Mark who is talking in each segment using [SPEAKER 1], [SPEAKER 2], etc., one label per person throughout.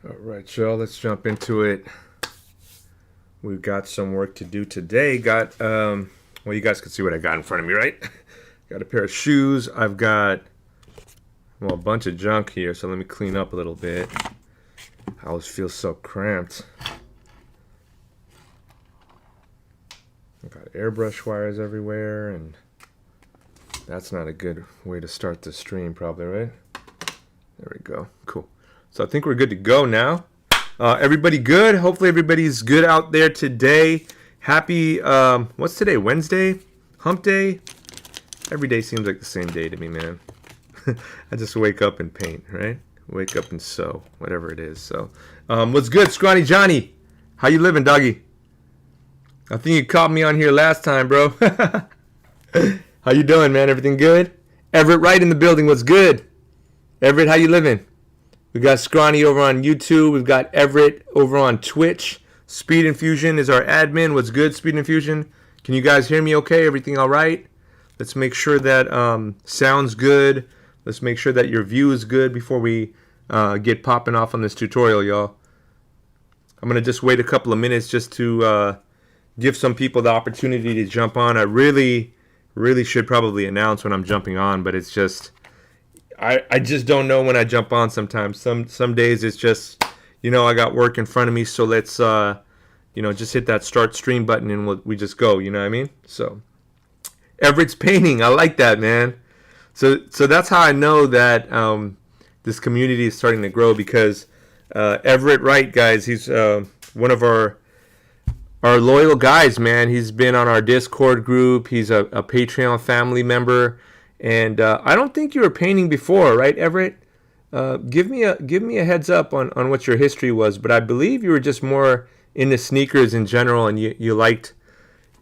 [SPEAKER 1] All right, y'all, let's jump into it. We've got some work to do today. Well, you guys can see what I got in front of me, right? Got a pair of shoes. I've got, well, a bunch of junk here, so let me clean up a little bit. I always feel so cramped. I've got airbrush wires everywhere, and that's not a good way to start the stream, probably, right? There we go. Cool. So I think we're good to go now. Everybody good? Hopefully everybody's good out there today. Happy, what's today? Wednesday? Hump day? Every day seems like the same day to me, man. I just wake up and paint, right? Wake up and sew, whatever it is. So, what's good, Scrawny Johnny? How you living, doggy? I think you caught me on here last time, bro. How you doing, man? Everything good? Everett Wright in the building. What's good? Everett, how you living? We got Scrawny over on YouTube. We've got Everett over on Twitch. Speed Infusion is our admin. What's good, Speed Infusion? Can you guys hear me okay? Everything all right? Let's make sure that sounds good. Let's make sure that your view is good before we get popping off on this tutorial, y'all. I'm going to just wait a couple of minutes just to give some people the opportunity to jump on. I really should probably announce when I'm jumping on, but it's just... I just don't know when I jump on sometimes. Some days it's just, I got work in front of me, so let's, just hit that start stream button and we just go, you know what I mean? So, Everett's painting. I like that, man. So that's how I know that this community is starting to grow because Everett Wright, guys, he's one of our loyal guys, man. He's been on our Discord group. He's a Patreon family member. And I don't think you were painting before, right, Everett? Give me a heads up on what your history was. But I believe you were just more into sneakers in general, and you liked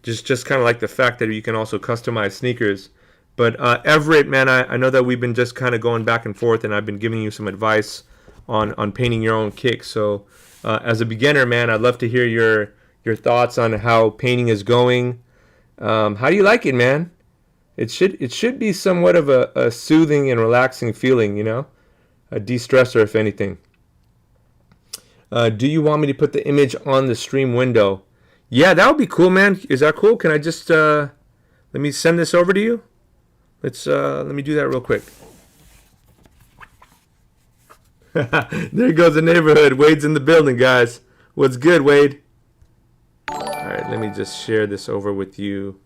[SPEAKER 1] just kind of like the fact that you can also customize sneakers. But Everett, man, I know that we've been just kind of going back and forth, and I've been giving you some advice on painting your own kicks. So as a beginner, man, I'd love to hear your thoughts on how painting is going. How do you like it, man? It should be somewhat of a soothing and relaxing feeling, a de-stressor if anything. Do you want me to put the image on the stream window? Yeah, that would be cool, man. Is that cool? Can I just let me send this over to you? Let me do that real quick. There goes the neighborhood. Wade's in the building, guys. What's good, Wade? All right, let me just share this over with you.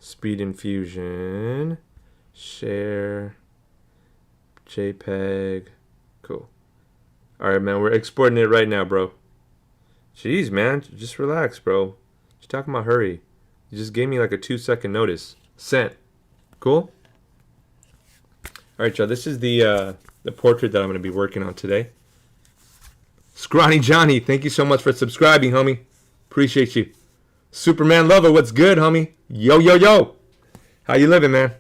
[SPEAKER 1] Speed Infusion, share, JPEG, cool. All right, man, we're exporting it right now, bro. Jeez, man, just relax, bro. You're talking about hurry. You just gave me like a 2-second notice. Sent. Cool? All right, y'all, this is the portrait that I'm going to be working on today. Scrawny Johnny, thank you so much for subscribing, homie. Appreciate you. Superman Lover, what's good, homie? Yo. How you living, man?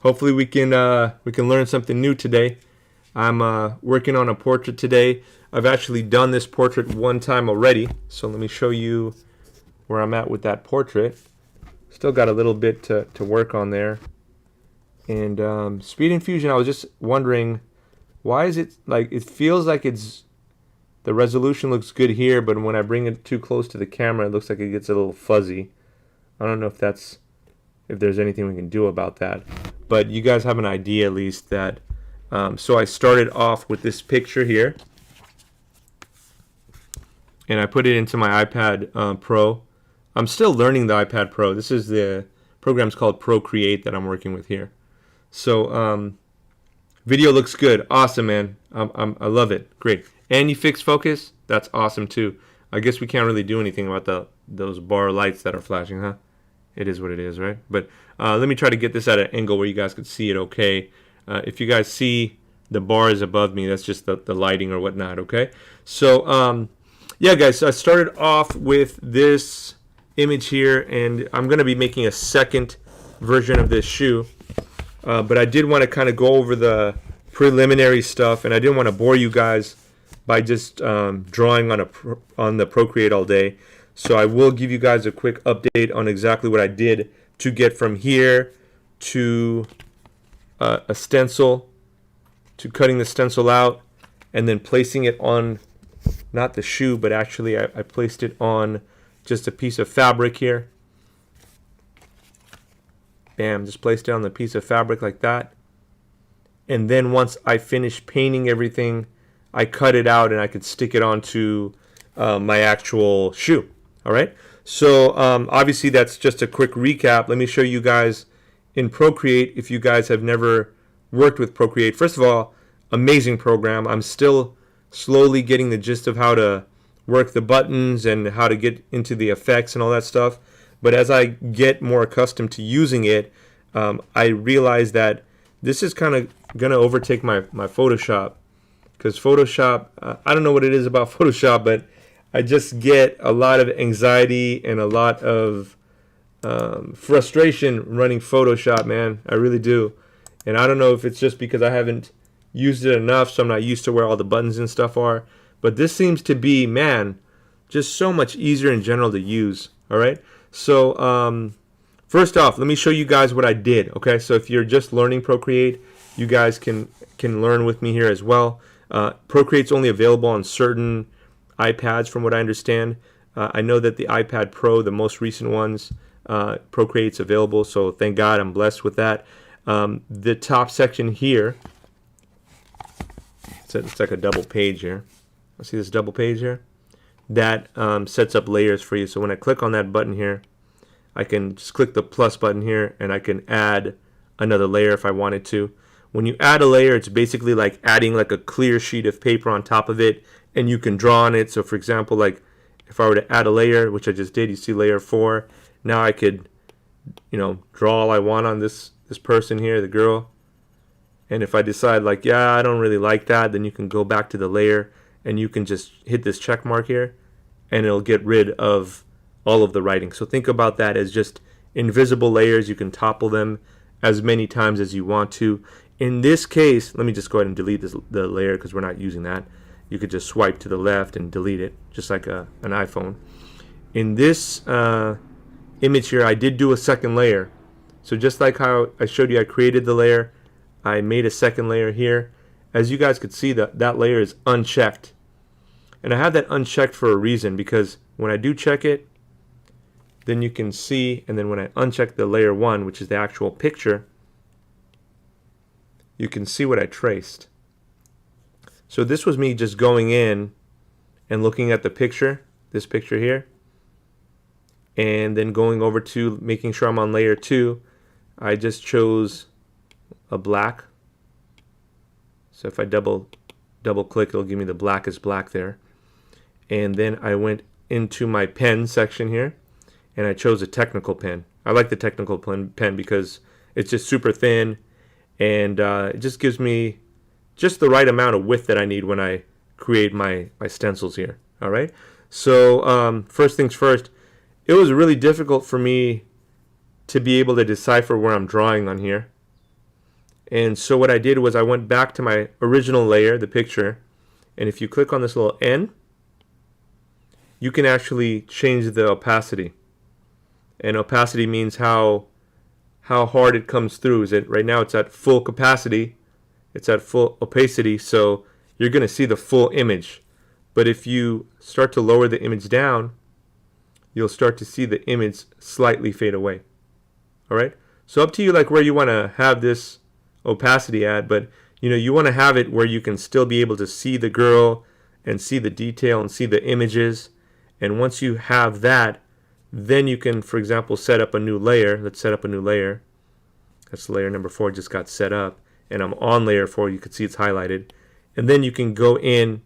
[SPEAKER 1] Hopefully we can learn something new today. I'm working on a portrait today. I've actually done this portrait one time already. So let me show you where I'm at with that portrait. Still got a little bit to work on there. And Speed Infusion, I was just wondering, why is it like, it feels like the resolution looks good here, but when I bring it too close to the camera, it looks like it gets a little fuzzy. I don't know if there's anything we can do about that. But you guys have an idea at least that... so I started off with this picture here. And I put it into my iPad Pro. I'm still learning the iPad Pro. This is the program's called Procreate that I'm working with here. So video looks good. Awesome, man. I love it. Great. And you fix focus? That's awesome too. I guess we can't really do anything about those bar lights that are flashing, huh? It is what it is, right? But let me try to get this at an angle where you guys could see it okay. If you guys see the bars above me, that's just the lighting or whatnot, okay? So, yeah, guys, so I started off with this image here, and I'm going to be making a second version of this shoe. But I did want to kind of go over the preliminary stuff, and I didn't want to bore you guys by just drawing on the Procreate all day. So I will give you guys a quick update on exactly what I did to get from here to a stencil, to cutting the stencil out, and then placing it on, not the shoe, but actually I placed it on just a piece of fabric here. Bam, just placed it on the piece of fabric like that. And then once I finished painting everything, I cut it out and I could stick it onto my actual shoe. All right. So obviously that's just a quick recap. Let me show you guys in Procreate if you guys have never worked with Procreate. First of all, amazing program. I'm still slowly getting the gist of how to work the buttons and how to get into the effects and all that stuff. But as I get more accustomed to using it, I realize that this is kind of going to overtake my Photoshop. Because Photoshop, I don't know what it is about Photoshop, but I just get a lot of anxiety and a lot of frustration running Photoshop, man. I really do. And I don't know if it's just because I haven't used it enough, so I'm not used to where all the buttons and stuff are. But this seems to be, man, just so much easier in general to use. All right. So first off, let me show you guys what I did. Okay. So if you're just learning Procreate, you guys can learn with me here as well. Procreate's only available on certain iPads from what I understand. I know that the iPad Pro, the most recent ones, Procreate's available, so thank God, I'm blessed with that. The top section here, it's like a double page here. See this double page here? That sets up layers for you. So when I click on that button here, I can just click the plus button here and I can add another layer if I wanted to. When you add a layer, it's basically like adding like a clear sheet of paper on top of it, and you can draw on it. So for example, like if I were to add a layer, which I just did, you see layer 4. Now I could, draw all I want on this person here, the girl. And if I decide like, yeah, I don't really like that, then you can go back to the layer and you can just hit this check mark here and it'll get rid of all of the writing. So think about that as just invisible layers. You can topple them as many times as you want to. In this case, let me just go ahead and delete the layer because we're not using that. You could just swipe to the left and delete it, just like an iPhone. In this image here, I did do a second layer. So just like how I showed you, I created the layer, I made a second layer here. As you guys could see, that layer is unchecked. And I have that unchecked for a reason, because when I do check it, then you can see, and then when I uncheck the layer 1, which is the actual picture, you can see what I traced. So this was me just going in and looking at the picture, this picture here, and then going over to making sure I'm on layer 2. I just chose a black. So if I double click, it'll give me the blackest black there. And then I went into my pen section here and I chose a technical pen. I like the technical pen because it's just super thin, and it just gives me just the right amount of width that I need when I create my stencils here. All right. So first things first, it was really difficult for me to be able to decipher where I'm drawing on here. And so what I did was I went back to my original layer, the picture, and if you click on this little N, you can actually change the opacity. And opacity means how hard it comes through. Is it right now it's at full capacity, it's at full opacity, so you're going to see the full image. But if you start to lower the image down, you'll start to see the image slightly fade away. All right? So up to you like where you want to have this opacity at, but you want to have it where you can still be able to see the girl and see the detail and see the images. And once you have that, then you can, for example, set up a new layer. Let's set up a new layer. That's layer number 4 just got set up, and I'm on layer 4. You can see it's highlighted. And then you can go in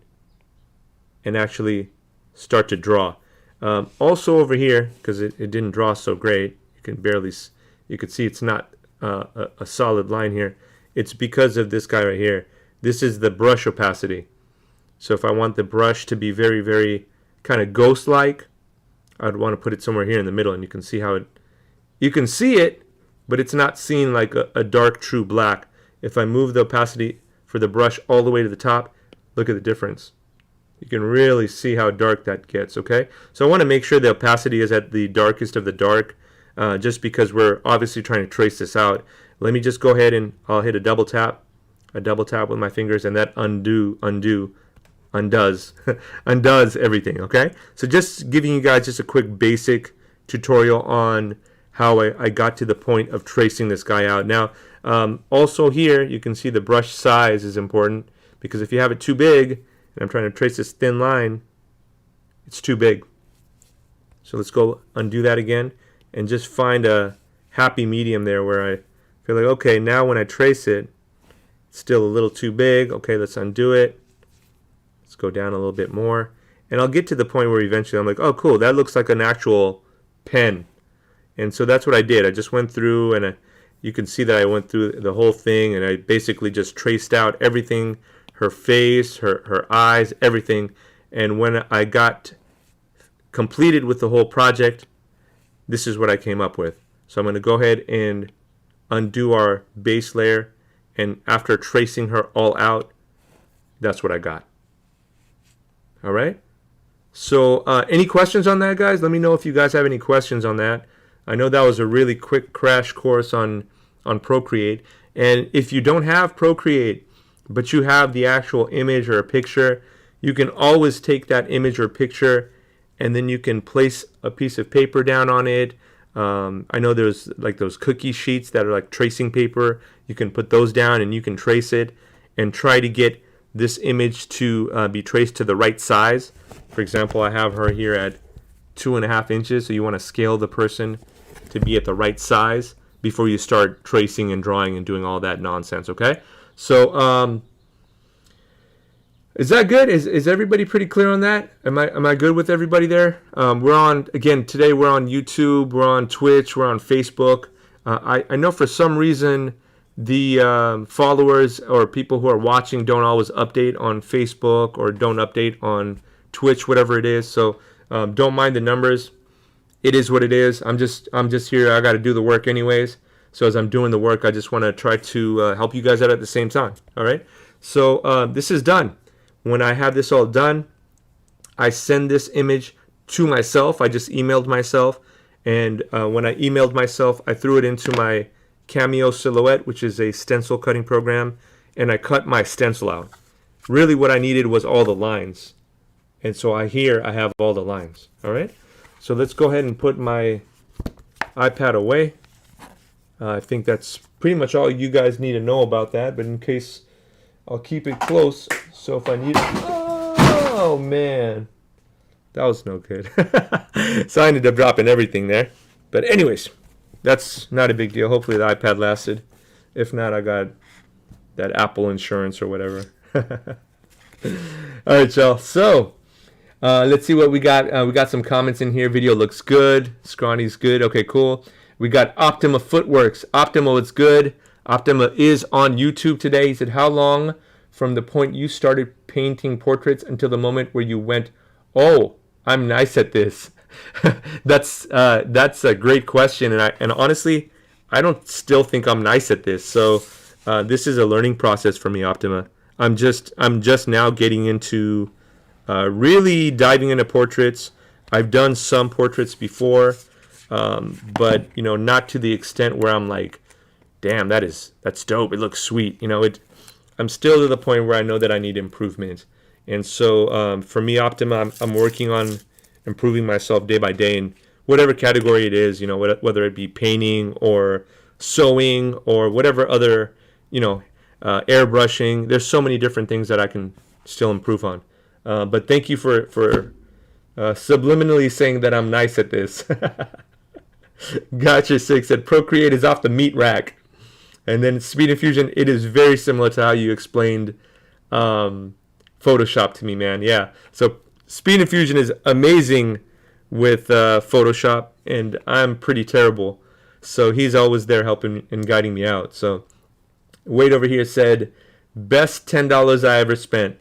[SPEAKER 1] and actually start to draw. Also over here, because it didn't draw so great, you can see it's not a solid line here. It's because of this guy right here. This is the brush opacity. So if I want the brush to be very, very kind of ghost-like, I'd want to put it somewhere here in the middle, and you can see how you can see it, but it's not seen like a dark true black. If I move the opacity for the brush all the way to the top, look at the difference. You can really see how dark that gets, okay? So I want to make sure the opacity is at the darkest of the dark, just because we're obviously trying to trace this out. Let me just go ahead and I'll hit a double tap I double tap with my fingers, and that undoes undoes everything. Okay, so just giving you guys just a quick basic tutorial on how I got to the point of tracing this guy out. Now also here you can see the brush size is important, because if you have it too big, and I'm trying to trace this thin line, it's too big. So let's go undo that again and just find a happy medium there where I feel like, okay, now when I trace it, it's still a little too big. Okay, let's undo it. Let's go down a little bit more. And I'll get to the point where eventually I'm like, oh, cool, that looks like an actual pen. And so that's what I did. I just went through, and you can see that I went through the whole thing, and I basically just traced out everything, her face, her eyes, everything. And when I got completed with the whole project, this is what I came up with. So I'm going to go ahead and undo our base layer, and after tracing her all out, that's what I got. All right. So any questions on that, guys? Let me know if you guys have any questions on that. I know that was a really quick crash course on Procreate. And if you don't have Procreate, but you have the actual image or a picture, you can always take that image or picture, and then you can place a piece of paper down on it. I know there's like those cookie sheets that are like tracing paper. You can put those down and you can trace it and try to get this image to be traced to the right size. For example, I have her here at 2.5 inches, so you want to scale the person to be at the right size before you start tracing and drawing and doing all that nonsense, okay? So is that good? Is everybody pretty clear on that? Am I good with everybody there? We're on, again, today we're on YouTube, we're on Twitch, we're on Facebook. I know for some reason the followers or people who are watching don't always update on Facebook or don't update on Twitch, whatever it is. So don't mind the numbers. It is what it is. I'm just here. I got to do the work anyways. So as I'm doing the work, I just want to try to help you guys out at the same time. All right. So this is done. When I have this all done, I send this image to myself. I just emailed myself. And when I emailed myself, I threw it into my Cameo Silhouette, which is a stencil cutting program. And I cut my stencil out. Really what I needed was all the lines. And so I have all the lines. All right. So let's go ahead and put my iPad away. I think that's pretty much all you guys need to know about that. But in case, I'll keep it close. So if I need it, oh man, that was no good. So I ended up dropping everything there. But anyways, that's not a big deal. Hopefully the iPad lasted. If not, I got that Apple insurance or whatever. All right, y'all. So let's see what we got. We got some comments in here. Video looks good. Scrawny's good. Okay, cool. We got Optima Footworks. Optima, it's good. Optima is on YouTube today. He said, how long from the point you started painting portraits until the moment where you went, oh, I'm nice at this? That's a great question. And honestly, I don't still think I'm nice at this. So this is a learning process for me, Optima. I'm just now getting into really diving into portraits. I've done some portraits before, but not to the extent where I'm like, damn, that's dope. It looks sweet. I'm still to the point where I know that I need improvement. And so for me, Optima, I'm working on improving myself day by day in whatever category it is, whether it be painting or sewing or whatever other, airbrushing. There's so many different things that I can still improve on. But thank you for subliminally saying that I'm nice at this. Gotcha 6 said Procreate is off the meat rack. And then Speed Infusion, it is very similar to how you explained Photoshop to me, man. Yeah. So Speed Infusion is amazing with Photoshop, and I'm pretty terrible. So he's always there helping and guiding me out. So Wade over here said, best $10 I ever spent.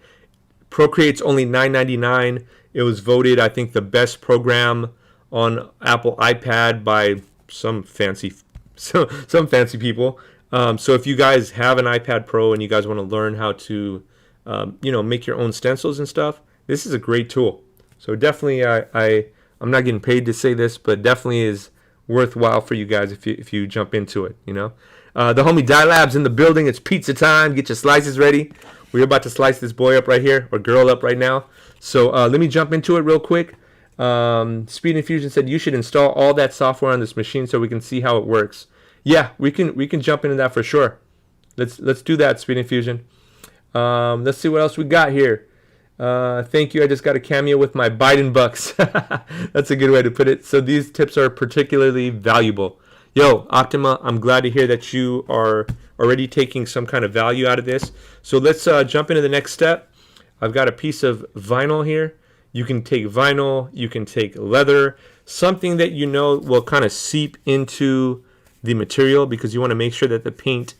[SPEAKER 1] Procreate's only $9.99. It was voted, I think, the best program on Apple iPad by some fancy people. So if you guys have an iPad Pro and you guys want to learn how to, make your own stencils and stuff, this is a great tool. So definitely, I'm not getting paid to say this, but definitely is worthwhile for you guys if you jump into it. The homie Die Lab's in the building. It's pizza time. Get your slices ready. We're about to slice this boy up right here, or girl up right now. So let me jump into it real quick. Speed Infusion said you should install all that software on this machine so we can see how it works. Yeah, we can jump into that for sure. Let's do that, Speed Infusion. Let's see what else we got here. Thank you. I just got a cameo with my Biden bucks. That's a good way to put it. So these tips are particularly valuable. Yo, Optima, I'm glad to hear that you are already taking some kind of value out of this. So let's jump into the next step. I've got a piece of vinyl here. You can take vinyl, you can take leather, something that you know will kind of seep into the material, because you want to make sure that the paint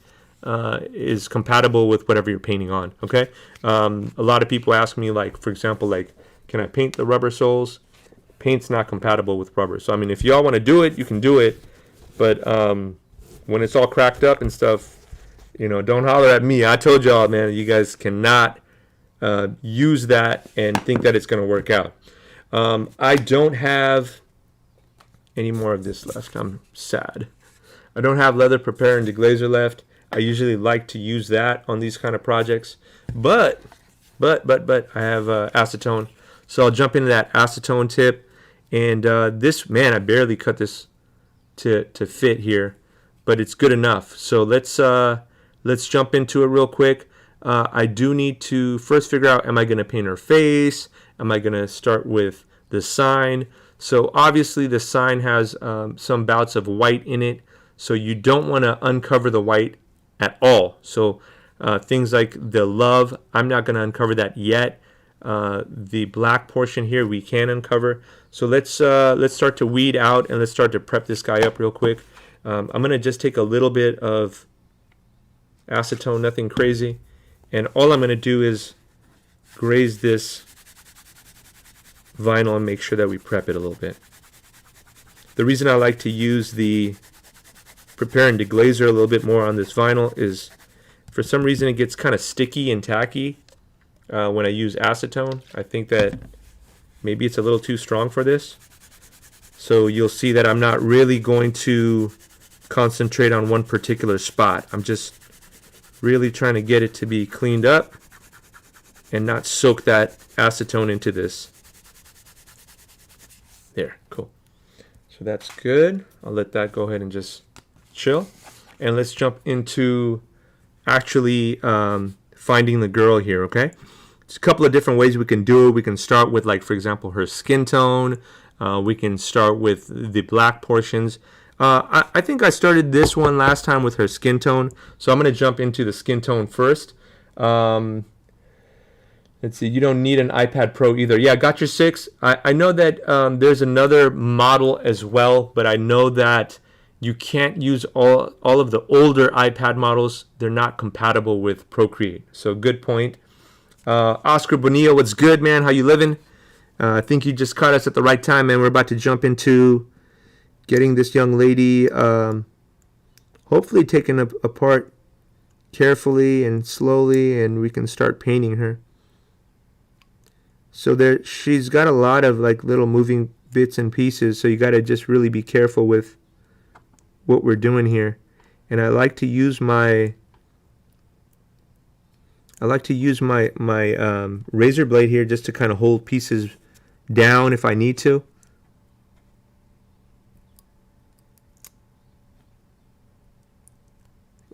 [SPEAKER 1] is compatible with whatever you're painting on. Okay. A lot of people ask me, like, for example, like, can I paint the rubber soles? Paint's not compatible with rubber. So I mean, if y'all want to do it, you can do it. But when it's all cracked up and stuff, you know, don't holler at me. I told y'all, man, you guys cannot use that and think that it's going to work out. I don't have any more of this left. I'm sad. I don't have leather prepare and deglazer left. I usually like to use that on these kind of projects. But I have acetone. So I'll jump into that acetone tip. And this, man, I barely cut this to fit here, but it's good enough. So let's jump into it real quick. I do need to first figure out, am I going to paint her face? Am I going to start with the sign? So obviously the sign has some bouts of white in it, so you don't want to uncover the white at all. So things like the love, I'm not going to uncover that yet. The black portion here we can uncover. So let's start to weed out, and let's start to prep this guy up real quick. I'm going to just take a little bit of acetone, nothing crazy. And all I'm going to do is graze this vinyl and make sure that we prep it a little bit. The reason I like to use the prepare and deglazer a little bit more on this vinyl is, for some reason, it gets kind of sticky and tacky when I use acetone. I think that maybe it's a little too strong for this. So you'll see that I'm not really going to concentrate on one particular spot. I'm just really trying to get it to be cleaned up and not soak that acetone into this. There, cool. So that's good. I'll let that go ahead and just chill. And let's jump into actually finding the girl here, okay? There's a couple of different ways we can do it. We can start with, like, for example, her skin tone. We can start with the black portions. I think I started this one last time with her skin tone, so I'm going to jump into the skin tone first. Let's see, you don't need an iPad Pro either. Yeah, got your 6. I know that there's another model as well, but I know that you can't use all of the older iPad models. They're not compatible with Procreate. So good point. Oscar Bonilla, what's good, man? How you living? I think you just caught us at the right time, man. We're about to jump into getting this young lady hopefully taken apart carefully and slowly, and we can start painting her. So there, she's got a lot of like little moving bits and pieces, so you got to just really be careful with what we're doing here. And I like to use my razor blade here just to kind of hold pieces down if I need to.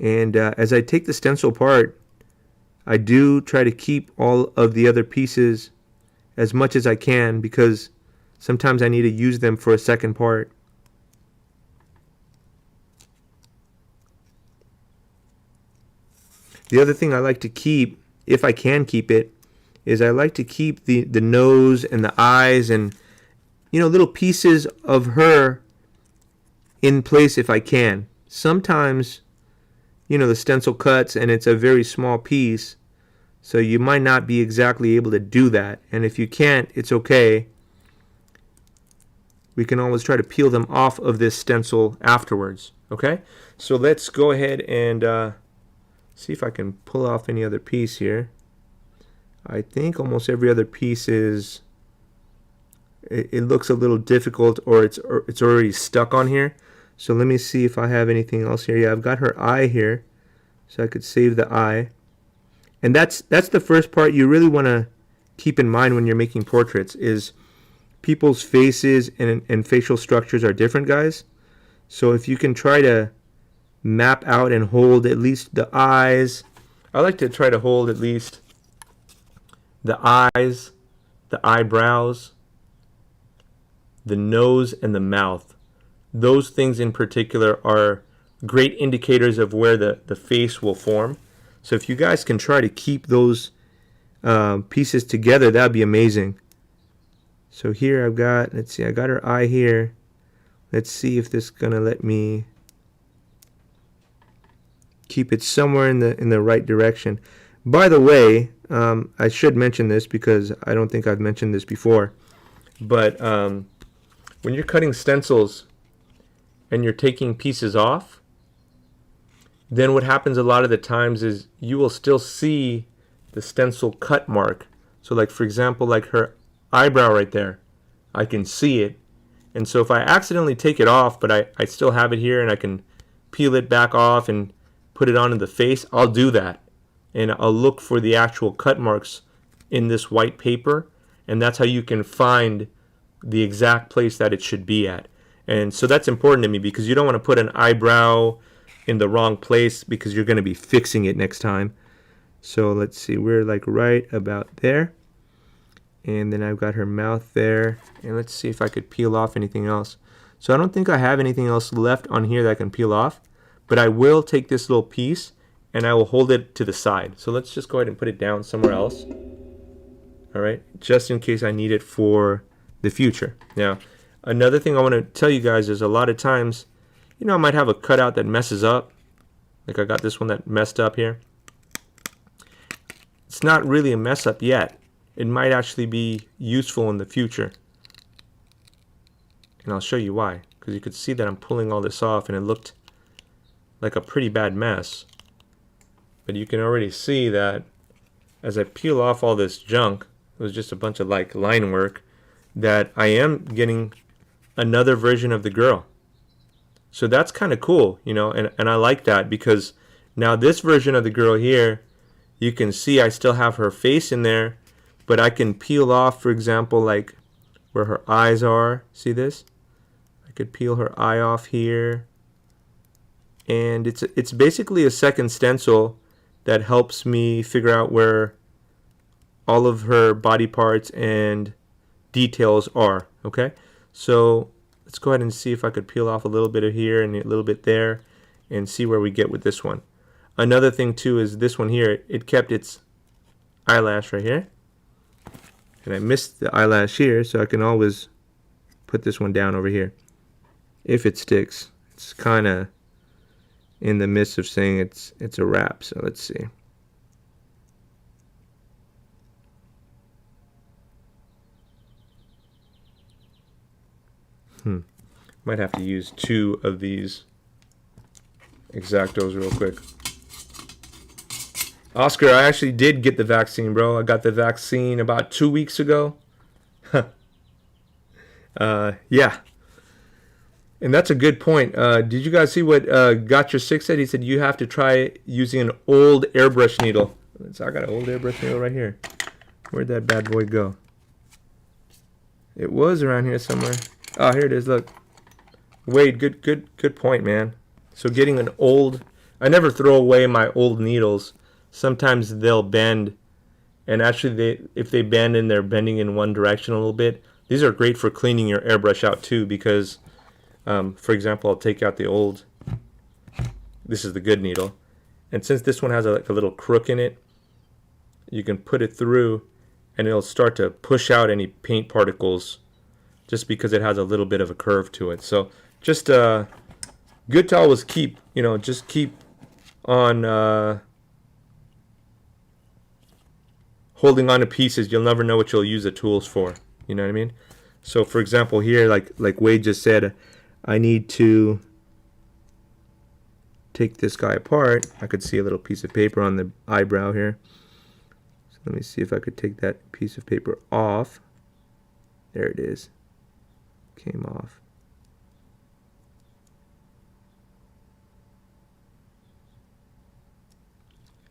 [SPEAKER 1] And as I take the stencil apart, I do try to keep all of the other pieces as much as I can, because sometimes I need to use them for a second part. The other thing I like to keep, if I can keep it, is I like to keep the nose and the eyes and, you know, little pieces of her in place if I can. Sometimes, you know, the stencil cuts and it's a very small piece, so you might not be exactly able to do that. And if you can't, it's okay. We can always try to peel them off of this stencil afterwards. Okay? So let's go ahead and see if I can pull off any other piece here. I think almost every other piece is, it looks a little difficult, or it's already stuck on here.
[SPEAKER 2] So let me see if I have anything else here. Yeah, I've got her eye here, so I could save the eye. And that's the first part you really want to keep in mind when you're making portraits is people's faces and facial structures are different, guys. So if you can try to map out and hold at least the eyes. I like to try to hold at least the eyes, the eyebrows, the nose, and the mouth. Those things in particular are great indicators of where the face will form. So if you guys can try to keep those pieces together, that'd be amazing. So here I've got, let's see, I got her eye here. Let's see if this is gonna let me keep it somewhere in the right direction. By the way, I should mention this because I don't think I've mentioned this before, but when you're cutting stencils and you're taking pieces off, then what happens a lot of the times is you will still see the stencil cut mark. So like for example, like her eyebrow right there, I can see it. And so if I accidentally take it off, but I still have it here and I can peel it back off and put it onto the face, I'll do that. And I'll look for the actual cut marks in this white paper, and that's how you can find the exact place that it should be at. And so that's important to me because you don't want to put an eyebrow in the wrong place because you're going to be fixing it next time. So let's see, we're like right about there. And then I've got her mouth there. And let's see if I could peel off anything else. So I don't think I have anything else left on here that I can peel off. But I will take this little piece and I will hold it to the side. So let's just go ahead and put it down somewhere else. All right, just in case I need it for the future. Now, another thing I want to tell you guys is a lot of times, you know, I might have a cutout that messes up. Like I got this one that messed up here. It's not really a mess up yet. It might actually be useful in the future. And I'll show you why. Because you could see that I'm pulling all this off and it looked like a pretty bad mess. But you can already see that as I peel off all this junk, it was just a bunch of like line work, that I am getting another version of the girl. So that's kind of cool, you know, and I like that because now this version of the girl here, you can see I still have her face in there, but I can peel off, for example, like where her eyes are. See this? I could peel her eye off here. And it's basically a second stencil that helps me figure out where all of her body parts and details are. Okay, so let's go ahead and see if I could peel off a little bit of here and a little bit there and see where we get with this one. Another thing too is this one here, it kept its eyelash right here. And I missed the eyelash here, so I can always put this one down over here if it sticks. It's kind of in the midst of saying it's a wrap, so let's see. Might have to use 2 of these X-Actos real quick. Oscar, I actually did get the vaccine, bro. I got the vaccine about 2 weeks ago. Yeah. And that's a good point. Did you guys see what Gotcha6 said? He said you have to try using an old airbrush needle. So I got an old airbrush needle right here. Where'd that bad boy go? It was around here somewhere. Oh, here it is. Look. Wade, good point, man. So getting an old, I never throw away my old needles. Sometimes they'll bend, and actually if they bend and they're bending in one direction a little bit, these are great for cleaning your airbrush out too because, for example, I'll take out the old, this is the good needle, and since this one has like a little crook in it, you can put it through and it'll start to push out any paint particles just because it has a little bit of a curve to it. So just good to always keep, you know, just keep on holding on to pieces. You'll never know what you'll use the tools for. You know what I mean? So for example here, like Wade just said, I need to take this guy apart. I could see a little piece of paper on the eyebrow here. So let me see if I could take that piece of paper off. There it is. Came off.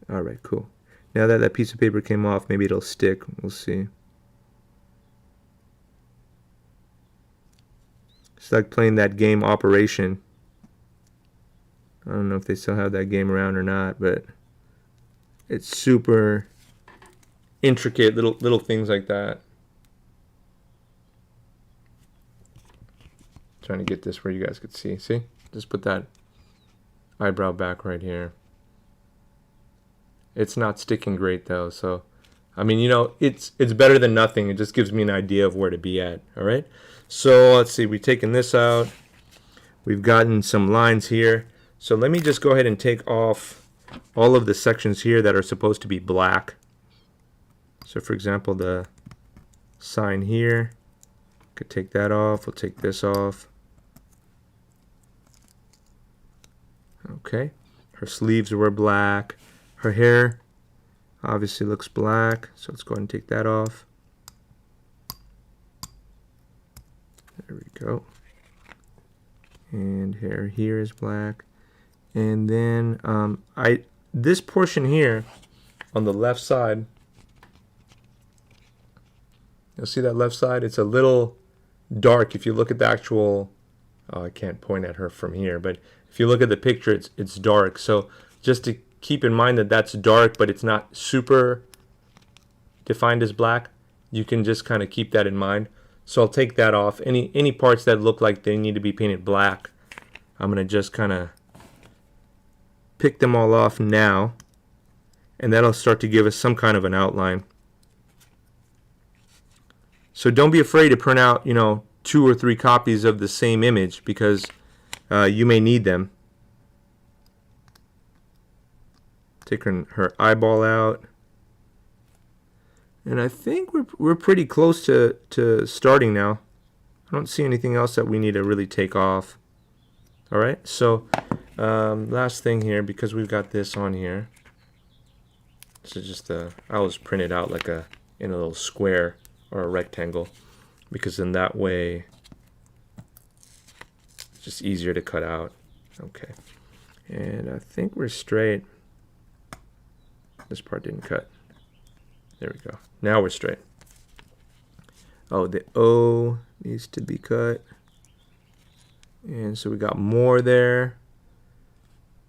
[SPEAKER 2] All right, cool. Now that that piece of paper came off, maybe it'll stick. We'll see. It's like playing that game Operation. I don't know if they still have that game around or not, but it's super intricate little things like that. Trying to get this where you guys could see. See? Just put that eyebrow back right here. It's not sticking great though, so I mean, you know, it's better than nothing. It just gives me an idea of where to be at. All right. So let's see. We've taken this out. We've gotten some lines here. So let me just go ahead and take off all of the sections here that are supposed to be black. So for example, the sign here, could take that off. We'll take this off. Okay. Her sleeves were black. Her hair obviously looks black, so let's go ahead and take that off. There we go. And hair here is black. And then this portion here on the left side, you'll see that left side, it's a little dark. If you look at the actual, I can't point at her from here, but if you look at the picture, it's dark. So just to keep in mind that that's dark, but it's not super defined as black, you can just kind of keep that in mind. So I'll take that off. Any parts that look like they need to be painted black, I'm going to just kind of pick them all off now, and that'll start to give us some kind of an outline. So don't be afraid to print out, you know, 2 or 3 copies of the same image, because you may need them. Take her eyeball out, and I think we're pretty close to starting now. I don't see anything else that we need to really take off. All right, so last thing here, because we've got this on here. This is just I always print it out like in a little square or a rectangle, because in that way it's just easier to cut out. Okay, and I think we're straight. This part didn't cut. There we go. Now we're straight. Oh, the O needs to be cut. And so we got more there.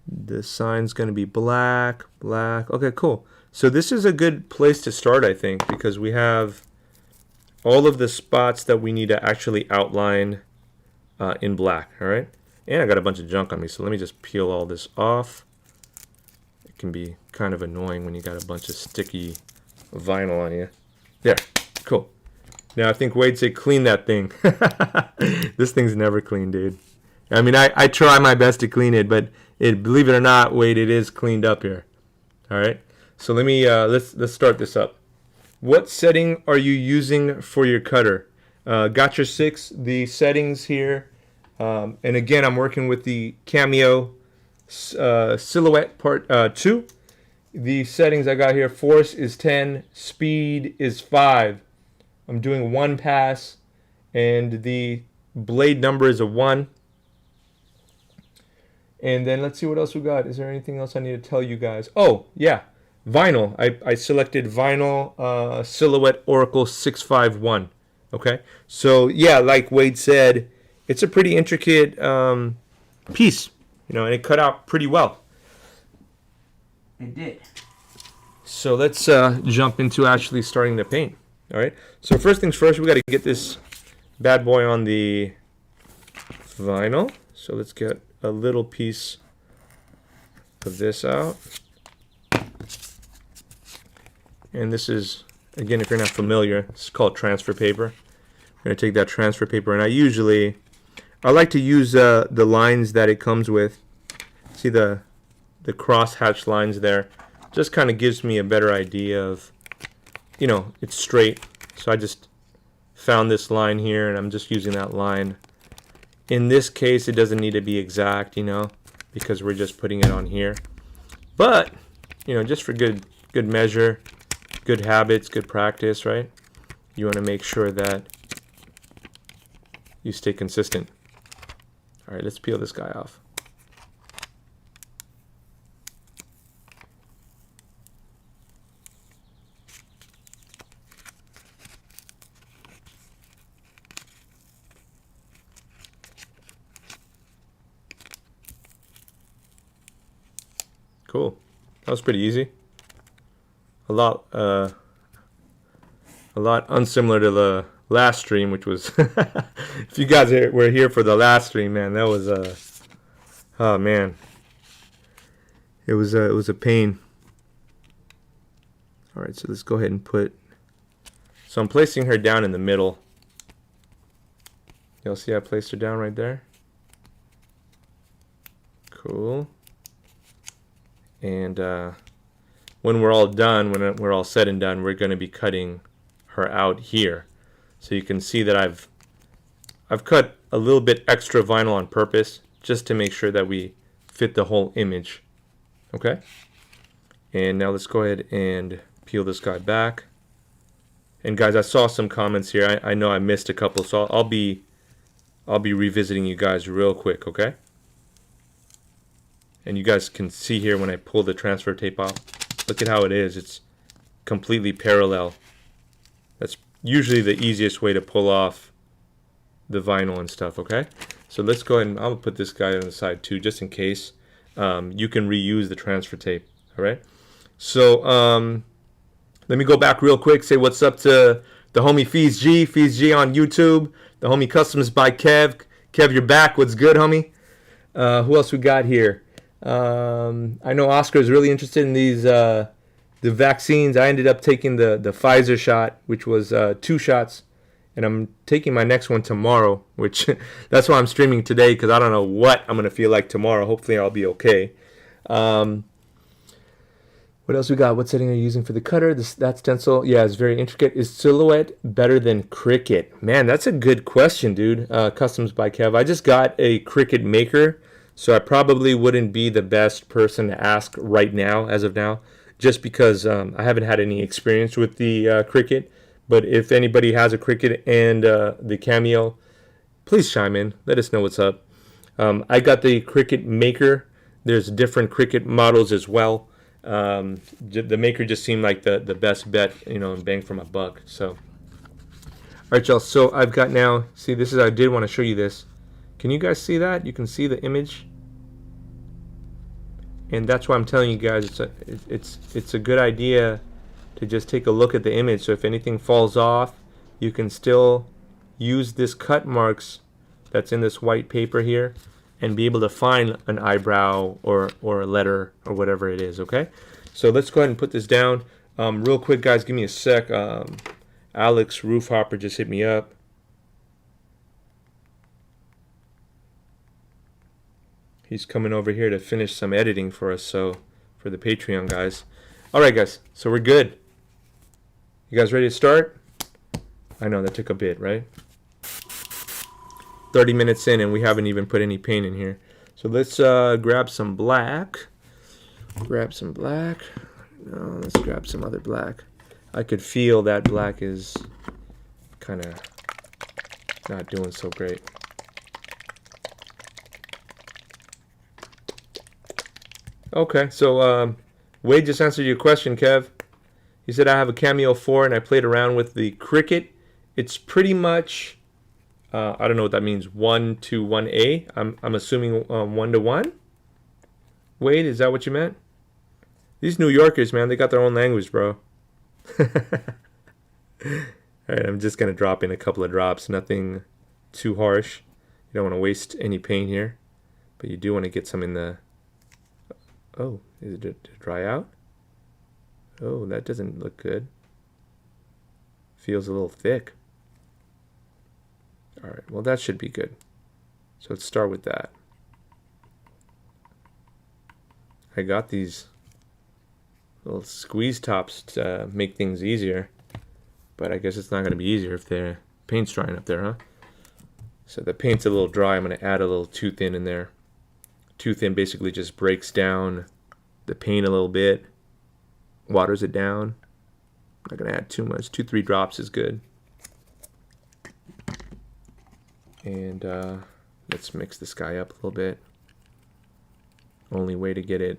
[SPEAKER 2] The sign's going to be black, black. Okay, cool. So this is a good place to start, I think, because we have all of the spots that we need to actually outline in black, all right? And I got a bunch of junk on me, so let me just peel all this off. It can be kind of annoying when you got a bunch of sticky vinyl on you. There, cool. Now I think Wade said clean that thing. This thing's never clean, dude. I mean, I try my best to clean it, but believe it or not, Wade, it is cleaned up here. All right. So let me let's start this up. What setting are you using for your cutter? Got your 6. The settings here, and again, I'm working with the Cameo Silhouette Part 2. The settings I got here: force is 10, speed is 5. I'm doing 1 pass, and the blade number is a 1. And then let's see what else we got. Is there anything else I need to tell you guys? Oh, yeah, vinyl. I selected vinyl Silhouette Oracle 651. Okay, so yeah, like Wade said, it's a pretty intricate piece, you know, and it cut out pretty well. It did. So let's jump into actually starting to paint. All right. So first things first, we got to get this bad boy on the vinyl. So let's get a little piece of this out. And this is, again, if you're not familiar, it's called transfer paper. I'm going to take that transfer paper, and I like to use the lines that it comes with. See the cross hatch lines there? Just kind of gives me a better idea of, you know, it's straight. So I just found this line here, and I'm just using that line. In this case, it doesn't need to be exact, you know, because we're just putting it on here. But, you know, just for good measure, good habits, good practice, right? You want to make sure that you stay consistent. All right, let's peel this guy off. Cool. That was pretty easy. A lot unsimilar to the last stream, which was if you guys were here for the last stream, man, that was oh man, it was a pain. All right, so let's go ahead and so I'm placing her down in the middle. You'll see I placed her down right there. Cool. And when we're all done, when we're all said and done, we're going to be cutting her out here. So you can see that I've cut a little bit extra vinyl on purpose just to make sure that we fit the whole image. Okay? And now let's go ahead and peel this guy back. And guys, I saw some comments here. I know I missed a couple, so I'll be revisiting you guys real quick, okay? And you guys can see here when I pull the transfer tape off, look at how it is. It's completely parallel. That's usually the easiest way to pull off the vinyl and stuff, okay? So let's go ahead and I'll put this guy on the side too, just in case. You can reuse the transfer tape, all right? So let me go back real quick, say what's up to the homie Fees G on YouTube, the homie Customs by Kev. Kev, you're back. What's good, homie? Who else we got here? I know Oscar is really interested in these the vaccines. I ended up taking the Pfizer shot, which was 2 shots, and I'm taking my next one tomorrow, which that's why I'm streaming today, because I don't know what I'm gonna feel like tomorrow. Hopefully I'll be okay. What else we got? What setting are you using for the cutter? That stencil, yeah, it's very intricate. Is Silhouette better than Cricut? Man, that's a good question, dude. Customs by Kev. I just got a Cricut Maker, so I probably wouldn't be the best person to ask right now, as of now, just because I haven't had any experience with the Cricut. But if anybody has a Cricut and the Cameo, please chime in. Let us know what's up. I got the Cricut Maker. There's different Cricut models as well. The Maker just seemed like the best bet, you know, and bang for my buck. So, all right, y'all. So I've got now. See, this is. I did want to show you this. Can you guys see that? You can see the image, and that's why I'm telling you guys it's a good idea to just take a look at the image. So if anything falls off, you can still use this cut marks that's in this white paper here and be able to find an eyebrow or a letter or whatever it is, okay? So let's go ahead and put this down. Real quick, guys, give me a sec. Alex Roofhopper just hit me up. He's coming over here to finish some editing for us, so for the Patreon guys. All right, guys, so we're good. You guys ready to start? I know that took a bit, right? 30 minutes in and we haven't even put any paint in here. So let's grab some black. Grab some black. No, let's grab some other black. I could feel that black is kind of not doing so great. Okay, so Wade just answered your question, Kev. He said I have a Cameo 4 and I played around with the Cricut. It's pretty much, I don't know what that means, 1 to 1A. I'm assuming 1 to 1. Wade, is that what you meant? These New Yorkers, man, they got their own language, bro. All right, I'm just gonna drop in a couple of drops, nothing too harsh. You don't want to waste any paint here, but you do want to get some in the. Oh, is it to dry out? Oh, that doesn't look good. Feels a little thick. All right, well that should be good. So let's start with that. I got these little squeeze tops to make things easier, but I guess it's not going to be easier if the paint's drying up there, huh? So the paint's a little dry. I'm going to add a little too thin in there. Too thin basically just breaks down the paint a little bit, waters it down. I'm not going to add too much. 2-3 drops is good. And let's mix this guy up a little bit. Only way to get it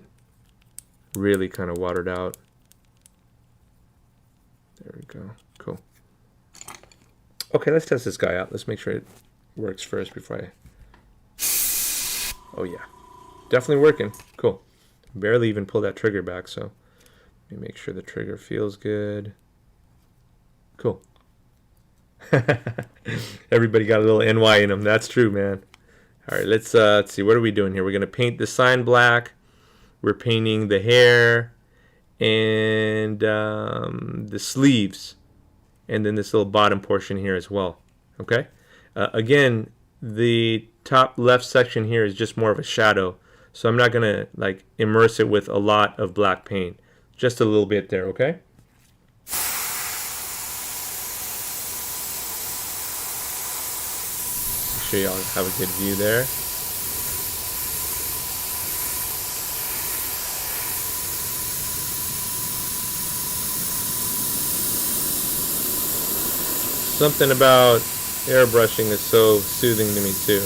[SPEAKER 2] really kind of watered out. There we go. Cool. Okay, let's test this guy out. Let's make sure it works first before I... Oh yeah, definitely working. Cool. barely even pull that trigger back, so let me make sure the trigger feels good. Cool. Everybody got a little NY in them. That's true, man. All right, let's see. What are we doing here? We're gonna paint the sign black. We're painting the hair and the sleeves, and then this little bottom portion here as well. Okay. Again, the top left section here is just more of a shadow, so I'm not gonna like immerse it with a lot of black paint. Just a little bit there. Okay. Make sure y'all have a good view there. Something about airbrushing is so soothing to me too.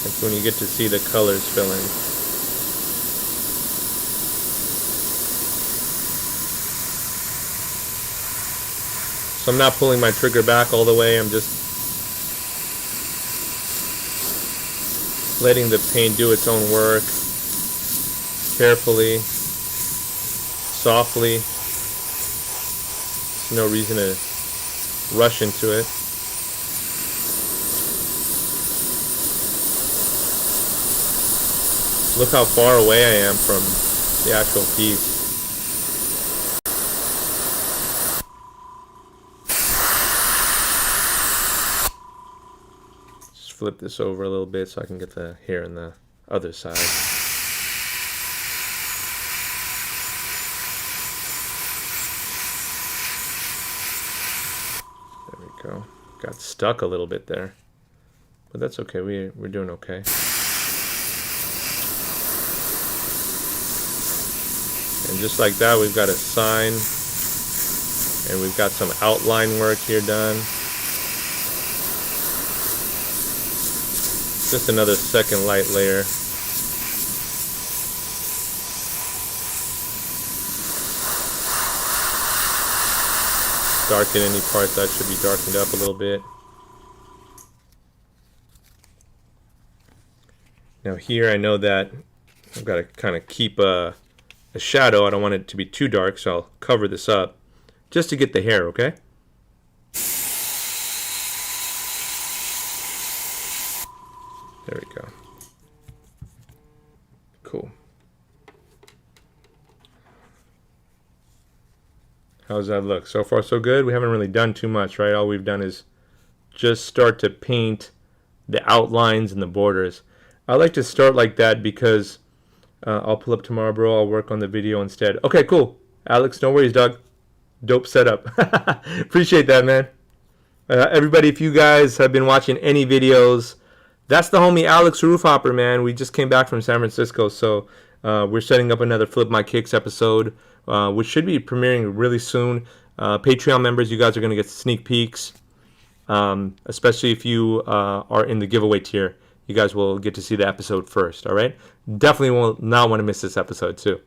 [SPEAKER 2] Like when you get to see the colors filling. So I'm not pulling my trigger back all the way. I'm just letting the paint do its own work. Carefully. Softly. There's no reason to rush into it. Look how far away I am from the actual piece. Just flip this over a little bit so I can get the hair on the other side. There we go. Got stuck a little bit there, but that's okay. We're doing okay. And just like that, we've got a sign, and we've got some outline work here done. Just another second light layer. Darken any part that should be darkened up a little bit. Now here I know that I've got to kind of keep a shadow. I don't want it to be too dark, so I'll cover this up just to get the hair, okay? There we go. Cool. How's that look? So far so good. We haven't really done too much, right? All we've done is just start to paint the outlines and the borders. I like to start like that because I'll pull up tomorrow, bro. I'll work on the video instead. Okay, cool. Alex, no worries, dog. Dope setup. Appreciate that, man. Everybody, if you guys have been watching any videos, that's the homie Alex Roofhopper, man. We just came back from San Francisco, so we're setting up another Flip My Kicks episode, which should be premiering really soon. Patreon members, you guys are going to get sneak peeks, especially if you are in the giveaway tier. You guys will get to see the episode first, all right? Definitely will not want to miss this episode, too.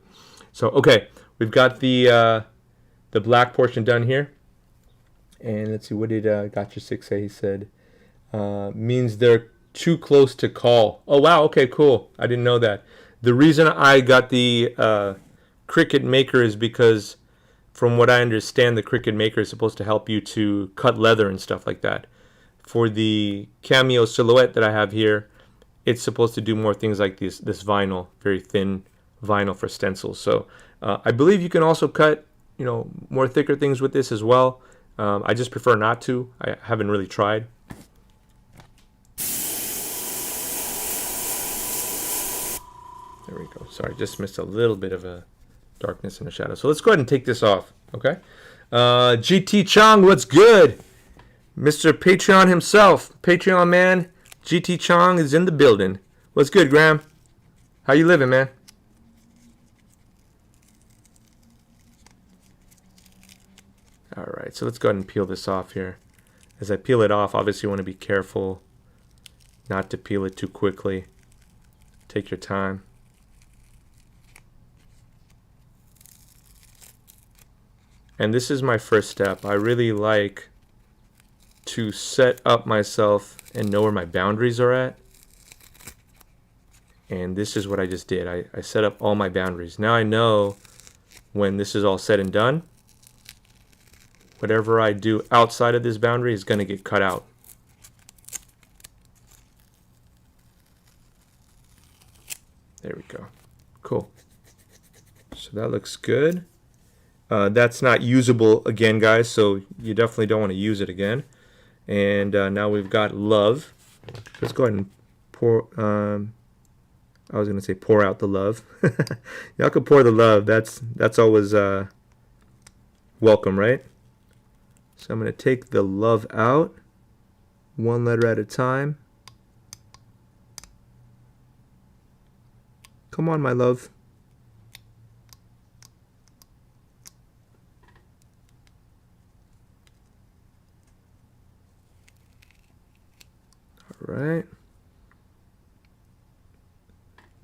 [SPEAKER 2] So, okay, we've got the black portion done here. And let's see, what did Gotcha6 say? He said, means they're too close to call. Oh, wow, okay, cool. I didn't know that. The reason I got the Cricut Maker is because, from what I understand, the Cricut Maker is supposed to help you to cut leather and stuff like that. For the Cameo Silhouette that I have here, it's supposed to do more things like this vinyl, very thin vinyl for stencils. So I believe you can also cut, more thicker things with this as well. I just prefer not to. I haven't really tried. There we go. Sorry, just missed a little bit of a darkness and a shadow. So let's go ahead and take this off, okay? GT Chong, what's good? Mr. Patreon himself, Patreon man, GT Chong is in the building. What's good, Graham? How you living, man? All right, so let's go ahead and peel this off here. As I peel it off, obviously you want to be careful not to peel it too quickly. Take your time. And this is my first step. I really like to set up myself and know where my boundaries are at. And this is what I just did. I set up all my boundaries. Now I know when this is all said and done, whatever I do outside of this boundary is going to get cut out. There we go. Cool. So that looks good. That's not usable again, guys, so you definitely don't want to use it again. And now we've got love. Let's go ahead and pour, I was going to say pour out the love. Y'all could pour the love. That's always welcome, right? So I'm going to take the love out, one letter at a time. Come on, my love. All right.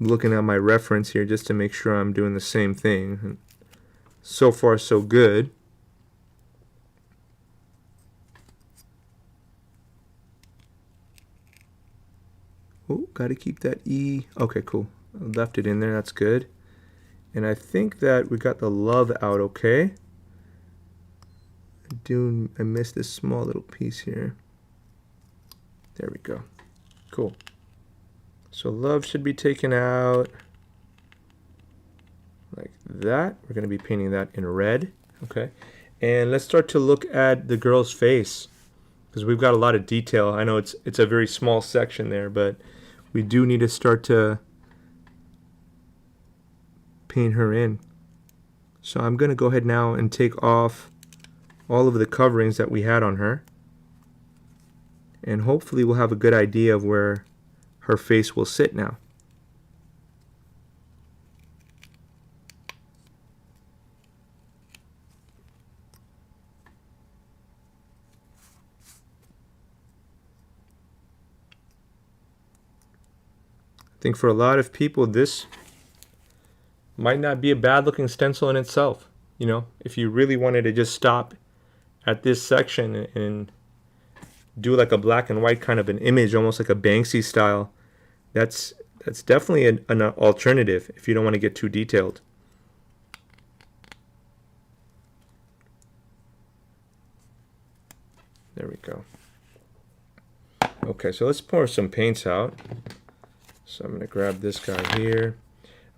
[SPEAKER 2] I'm looking at my reference here just to make sure I'm doing the same thing. So far, so good. Oh, got to keep that E. Okay, cool. I left it in there. That's good. And I think that we got the love out okay. I missed this small little piece here. There we go. Cool. So love should be taken out like that. We're going to be painting that in red. Okay. And let's start to look at the girl's face, because we've got a lot of detail. I know it's a very small section there, but we do need to start to paint her in. So I'm going to go ahead now and take off all of the coverings that we had on her. And hopefully we'll have a good idea of where her face will sit now. I think for a lot of people this might not be a bad looking stencil in itself. You know, if you really wanted to just stop at this section and do like a black and white kind of an image, almost like a Banksy style, that's definitely an alternative if you don't want to get too detailed. There we go. Okay, so let's pour some paints out. So I'm going to grab this guy here.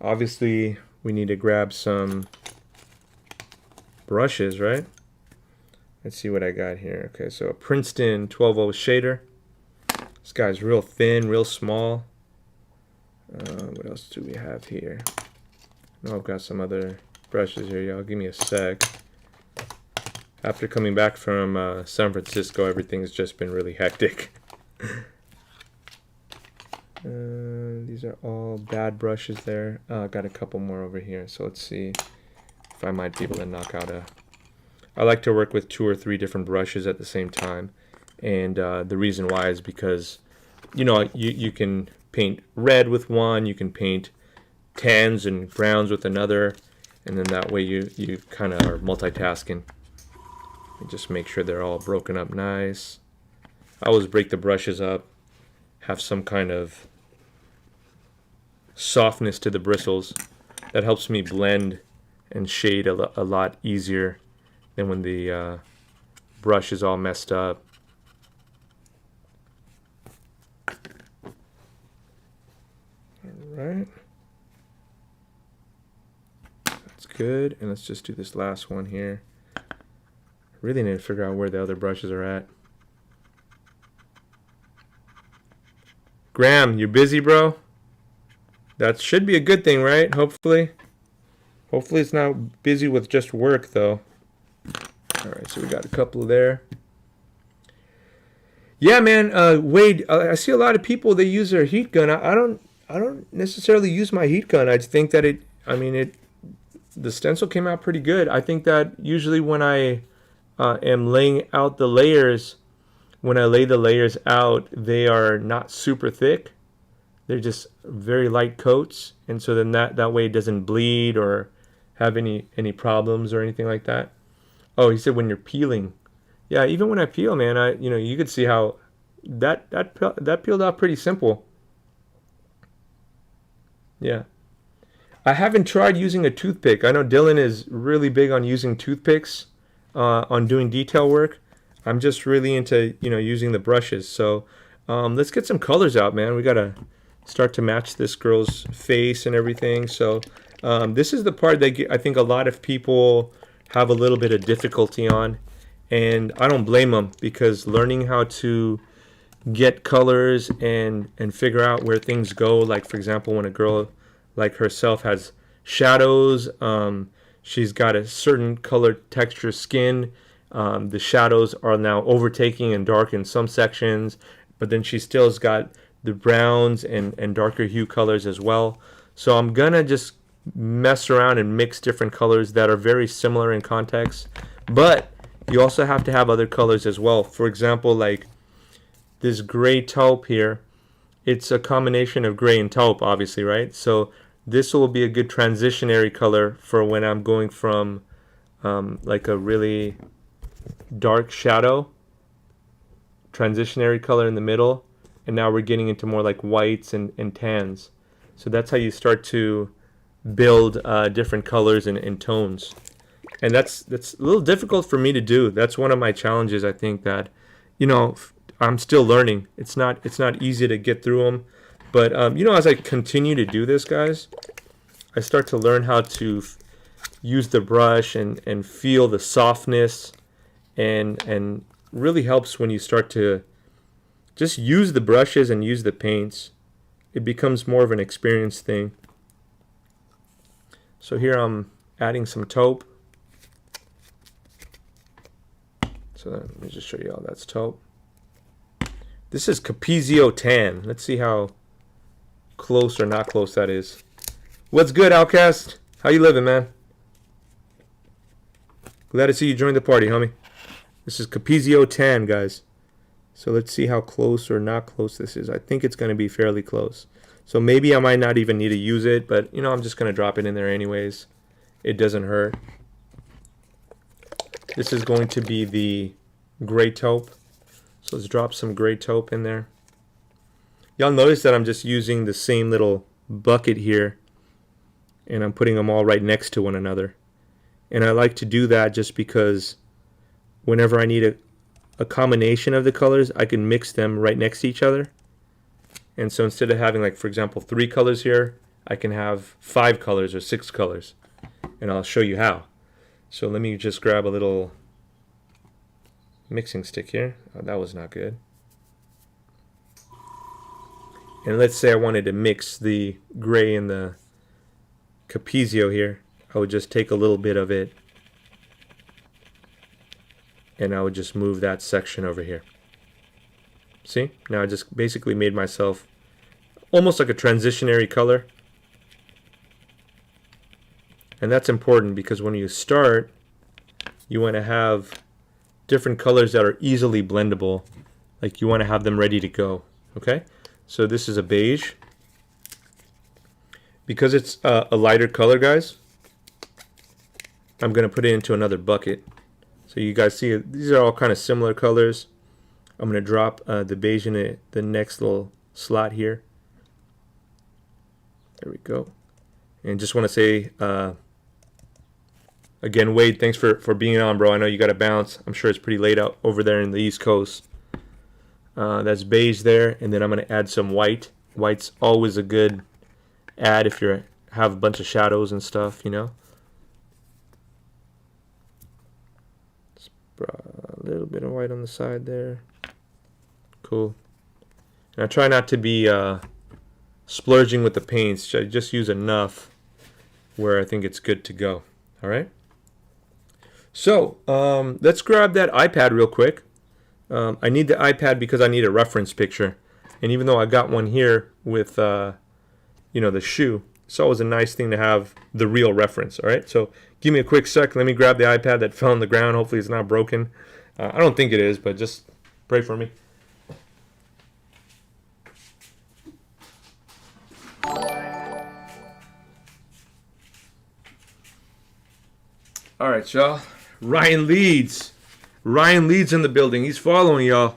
[SPEAKER 2] Obviously, we need to grab some brushes, right? Let's see what I got here. Okay, so a Princeton 12-0 shader. This guy's real thin, real small. What else do we have here? Oh, I've got some other brushes here, y'all. Give me a sec. After coming back from San Francisco, everything's just been really hectic. These are all bad brushes there. I've got a couple more over here, so let's see if I might be able to knock out a... I like to work with 2 or 3 different brushes at the same time, and the reason why is because, you know, you can paint red with one, you can paint tans and browns with another, and then that way you kind of are multitasking. And just make sure they're all broken up nice. I always break the brushes up, have some kind of softness to the bristles. That helps me blend and shade a lot easier than when the brush is all messed up. Alright. That's good. And let's just do this last one here. Really need to figure out where the other brushes are at. Graham, you busy, bro? That should be a good thing, right? Hopefully. Hopefully it's not busy with just work, though. Alright, so we got a couple there. Yeah, man, Wade, I see a lot of people, they use their heat gun. I don't necessarily use my heat gun. I think that the stencil came out pretty good. I think that usually when I am laying out the layers, when I lay the layers out, they are not super thick. They're just very light coats, and so then that way it doesn't bleed or have any problems or anything like that. Oh, he said when you're peeling. Yeah, even when I peel, man, you could see how that peeled out pretty simple. Yeah. I haven't tried using a toothpick. I know Dylan is really big on using toothpicks on doing detail work. I'm just really into, using the brushes. So let's get some colors out, man. We got to start to match this girl's face and everything. So this is the part that I think a lot of people have a little bit of difficulty on. And I don't blame them, because learning how to get colors and figure out where things go, like for example, when a girl like herself has shadows, she's got a certain color texture skin, the shadows are now overtaking and dark in some sections, but then she still's got the browns and darker hue colors as well. So I'm gonna just mess around and mix different colors that are very similar in context, but you also have to have other colors as well. For example, like this gray taupe here, it's a combination of gray and taupe, obviously, right? So this will be a good transitionary color for when I'm going from like a really dark shadow, transitionary color in the middle, and now we're getting into more like whites and tans. So that's how you start to build different colors and tones. And that's a little difficult for me to do. That's one of my challenges. I think that, I'm still learning. It's not easy to get through them, but as I continue to do this, guys, I start to learn how to use the brush and feel the softness, and really helps when you start to just use the brushes and use the paints. It becomes more of an experience thing. So here I'm adding some taupe. So let me just show you all that's taupe. This is Capizio Tan. Let's see how close or not close that is. What's good, Outcast? How you living, man? Glad to see you join the party, homie. This is Capizio Tan, guys. So let's see how close or not close this is. I think it's going to be fairly close. So maybe I might not even need to use it, but I'm just going to drop it in there anyways. It doesn't hurt. This is going to be the gray taupe. So let's drop some gray taupe in there. Y'all notice that I'm just using the same little bucket here, and I'm putting them all right next to one another. And I like to do that just because whenever I need a combination of the colors, I can mix them right next to each other. And so instead of having, like, for example, 3 colors here, I can have 5 colors or 6 colors. And I'll show you how. So let me just grab a little mixing stick here. Oh, that was not good. And let's say I wanted to mix the gray and the Capizio here. I would just take a little bit of it, and I would just move that section over here. See? Now I just basically made myself almost like a transitionary color. And that's important because when you start, you want to have different colors that are easily blendable. Like, you want to have them ready to go. Okay? So this is a beige. Because it's a lighter color, guys, I'm going to put it into another bucket. So you guys see, these are all kind of similar colors. I'm going to drop the beige in the next little slot here. There we go. And just want to say, again, Wade, thanks for being on, bro. I know you got to bounce. I'm sure it's pretty late out over there in the East Coast. That's beige there. And then I'm going to add some white. White's always a good add if you have a bunch of shadows and stuff, A little bit of white on the side there. Cool. And I try not to be splurging with the paints. I just use enough where I think it's good to go. All right. So let's grab that iPad real quick. I need the iPad because I need a reference picture. And even though I got one here with the shoe, it's always a nice thing to have the real reference. All right. So give me a quick sec. Let me grab the iPad that fell on the ground. Hopefully it's not broken. I don't think it is, but just pray for me. All right, y'all. Ryan Leeds. Ryan Leeds in the building. He's following y'all.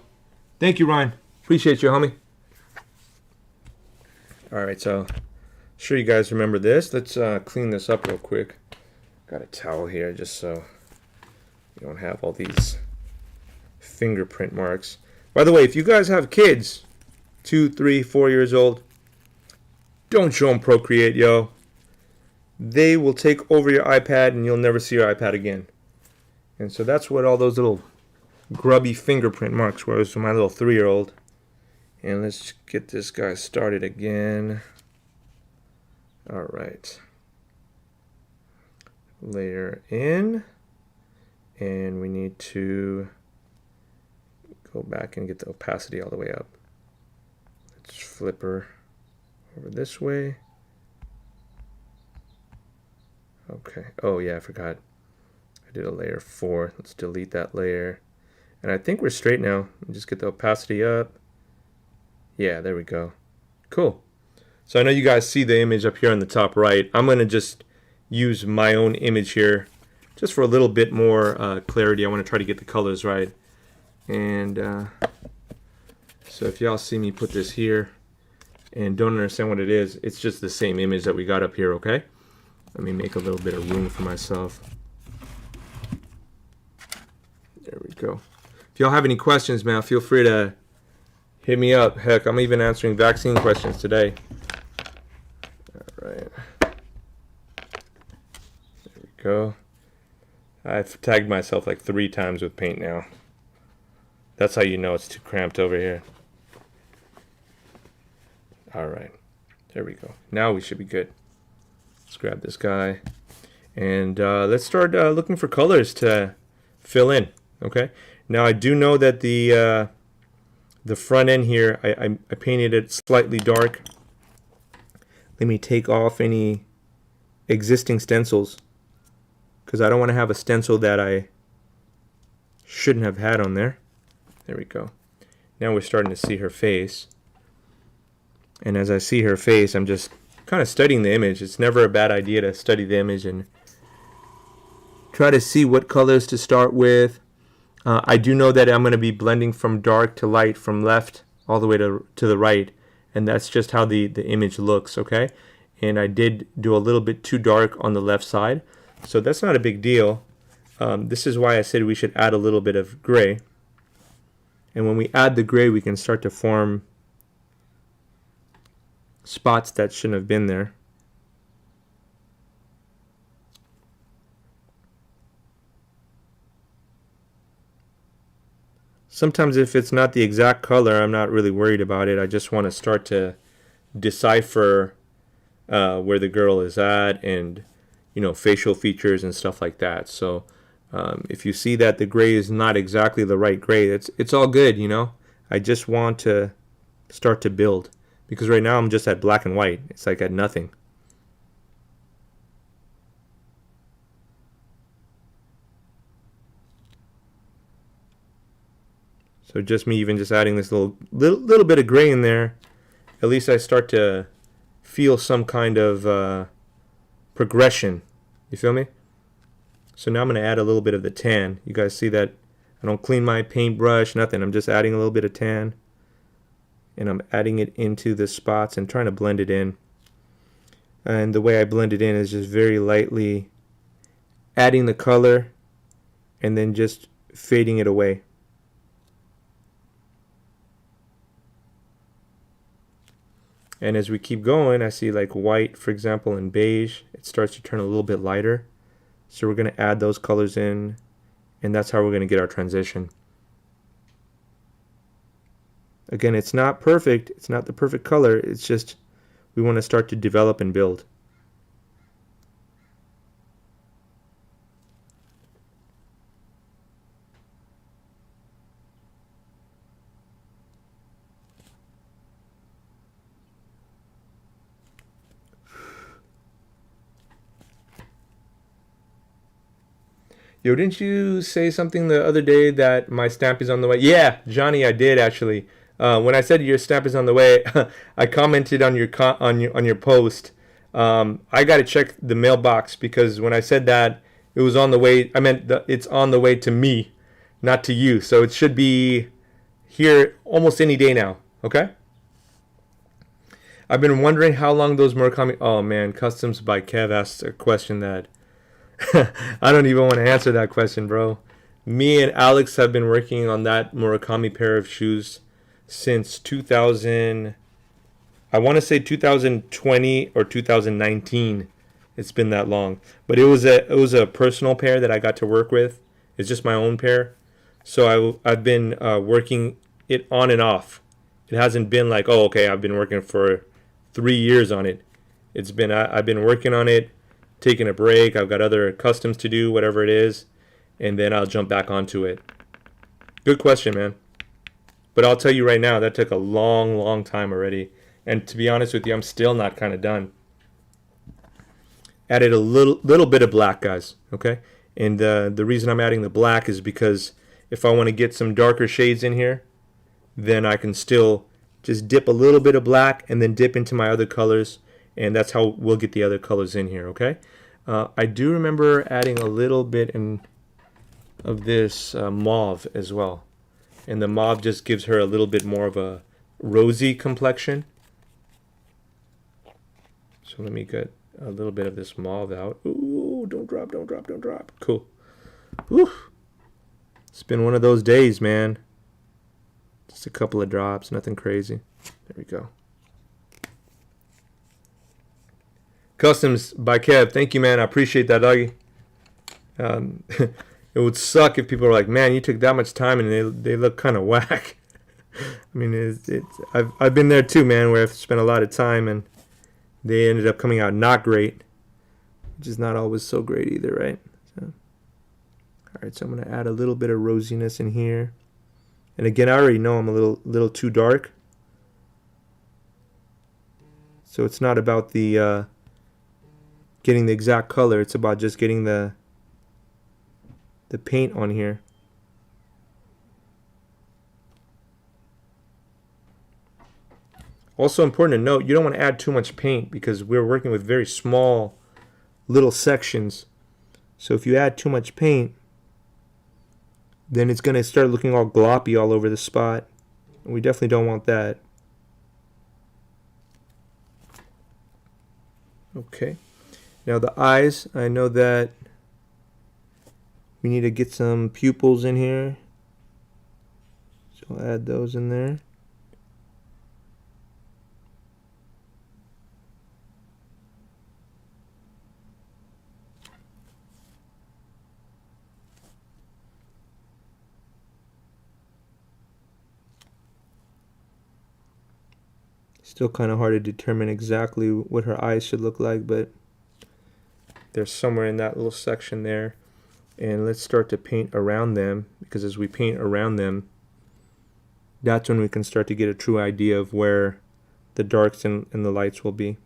[SPEAKER 2] Thank you, Ryan. Appreciate you, homie. All right, so Sure you guys remember this. Let's clean this up real quick. Got a towel here just so you don't have all these fingerprint marks. By the way, if you guys have kids 2, 3, 4 years old, don't show them Procreate, yo. They will take over your iPad and you'll never see your iPad again. And so that's what all those little grubby fingerprint marks were. So my little 3-year-old. And let's get this guy started again. All right. Layer in. And we need to go back and get the opacity all the way up. Let's flip her over this way. Okay. Oh yeah, I forgot. I did a layer 4. Let's delete that layer. And I think we're straight now. Just get the opacity up. Yeah, there we go. Cool. So I know you guys see the image up here on the top right. I'm going to just use my own image here just for a little bit more clarity. I want to try to get the colors right. And so if y'all see me put this here and don't understand what it is, it's just the same image that we got up here, okay? Let me make a little bit of room for myself. There we go. If y'all have any questions, man, feel free to hit me up. Heck, I'm even answering vaccine questions today. All right. There we go. I've tagged myself like 3 times with paint now. That's how you know it's too cramped over here. All right. There we go. Now we should be good. Let's grab this guy. And let's start looking for colors to fill in. Okay. Now I do know that the front end here, I painted it slightly dark. Let me take off any existing stencils because I don't want to have a stencil that I shouldn't have had on there. There we go. Now we're starting to see her face. And as I see her face, I'm just kind of studying the image. It's never a bad idea to study the image and try to see what colors to start with. I do know that I'm going to be blending from dark to light, from left all the way to the right, and that's just how the image looks, okay? And I did do a little bit too dark on the left side, so that's not a big deal. This is why I said we should add a little bit of gray. And when we add the gray, we can start to form spots that shouldn't have been there. Sometimes if it's not the exact color, I'm not really worried about it. I just want to start to decipher where the girl is at and, you know, facial features and stuff like that. So if you see that the gray is not exactly the right gray, it's all good, you know. I just want to start to build because right now I'm just at black and white. It's like at nothing. So just me even just adding this little bit of gray in there, at least I start to feel some kind of progression. You feel me? So now I'm going to add a little bit of the tan. You guys see that? I don't clean my paintbrush, nothing. I'm just adding a little bit of tan. And I'm adding it into the spots and trying to blend it in. And the way I blend it in is just very lightly adding the color and then just fading it away. And as we keep going, I see like white, for example, and beige. It starts to turn a little bit lighter. So we're going to add those colors in, and that's how we're going to get our transition. Again, it's not perfect. It's not the perfect color. It's just we want to start to develop and build. Yo, didn't you say something the other day that my stamp is on the way? Yeah, Johnny, I did actually. When I said your stamp is on the way, I commented on your post. I got to check the mailbox because when I said that it was on the way, I meant it's on the way to me, not to you. So it should be here almost any day now. Okay. I've been wondering how long those Murakami. Oh man, Customs by Kev asked a question that I don't even want to answer that question, bro. Me and Alex have been working on that Murakami pair of shoes since 2000. I want to say 2020 or 2019. It's been that long, but it was a personal pair that I got to work with. It's just my own pair, so I've been working it on and off. It hasn't been like, oh, okay, I've been working for 3 years on it. I've been working on it, taking a break. I've got other customs to do, whatever it is, and then I'll jump back onto it. Good question, man. But I'll tell you right now, that took a long, long time already. And to be honest with you, I'm still not kind of done. Added a little bit of black, guys. Okay, and the reason I'm adding the black is because if I want to get some darker shades in here, then I can still just dip a little bit of black and then dip into my other colors, and that's how we'll get the other colors in here. Okay, I do remember adding a little bit of this mauve as well, and the mauve just gives her a little bit more of a rosy complexion. So let me get a little bit of this mauve out. Ooh, don't drop, don't drop, don't drop. Cool. Whew. It's been one of those days, man. Just a couple of drops, nothing crazy. There we go. Customs by Kev. Thank you, man. I appreciate that, doggy. It would suck if people were like, man, you took that much time and they look kind of whack. I mean, I've been there too, man, where I've spent a lot of time and they ended up coming out not great, which is not always so great either, right? So, all right, so I'm going to add a little bit of rosiness in here. And again, I already know I'm a little too dark. So it's not about the getting the exact color. It's about just getting the paint on here. Also important to note, you don't want to add too much paint because we're working with very small little sections. So if you add too much paint, then it's going to start looking all gloppy all over the spot. And we definitely don't want that. Okay. Now the eyes, I know that we need to get some pupils in here. So I'll add those in there. Still kind of hard to determine exactly what her eyes should look like, but they're somewhere in that little section there. And let's start to paint around them, because as we paint around them, that's when we can start to get a true idea of where the darks and the lights will be.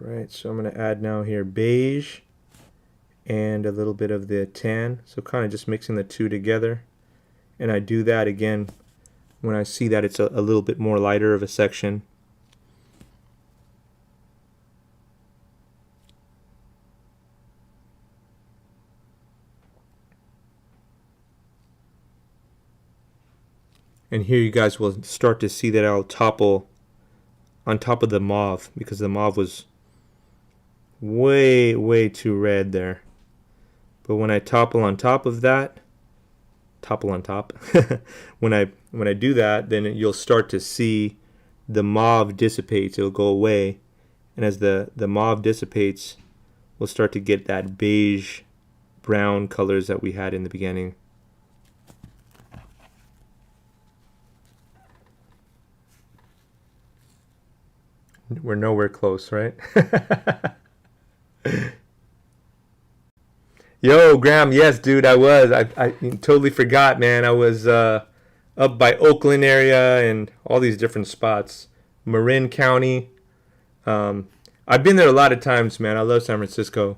[SPEAKER 2] Alright, so I'm going to add now here beige and a little bit of the tan. So kind of just mixing the two together. And I do that again when I see that it's a little bit more lighter of a section. And here you guys will start to see that I'll topple on top of the mauve, because the mauve was way too red there. But when I topple on top of that, when I do that, then you'll start to see the mauve dissipates. It'll go away, and as the mauve dissipates, we'll start to get that beige brown colors that we had in the beginning. We're nowhere close, right? Yo, Graham, yes, dude, I was. I totally forgot, man. I was up by Oakland area and all these different spots. Marin County. I've been there a lot of times, man. I love San Francisco.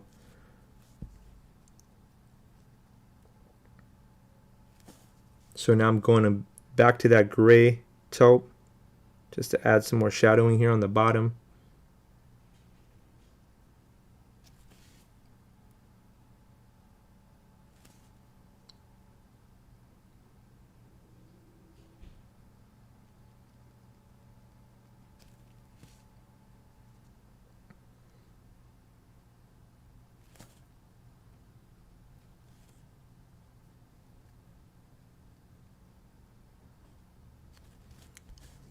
[SPEAKER 2] So now I'm going back to that gray taupe just to add some more shadowing here on the bottom.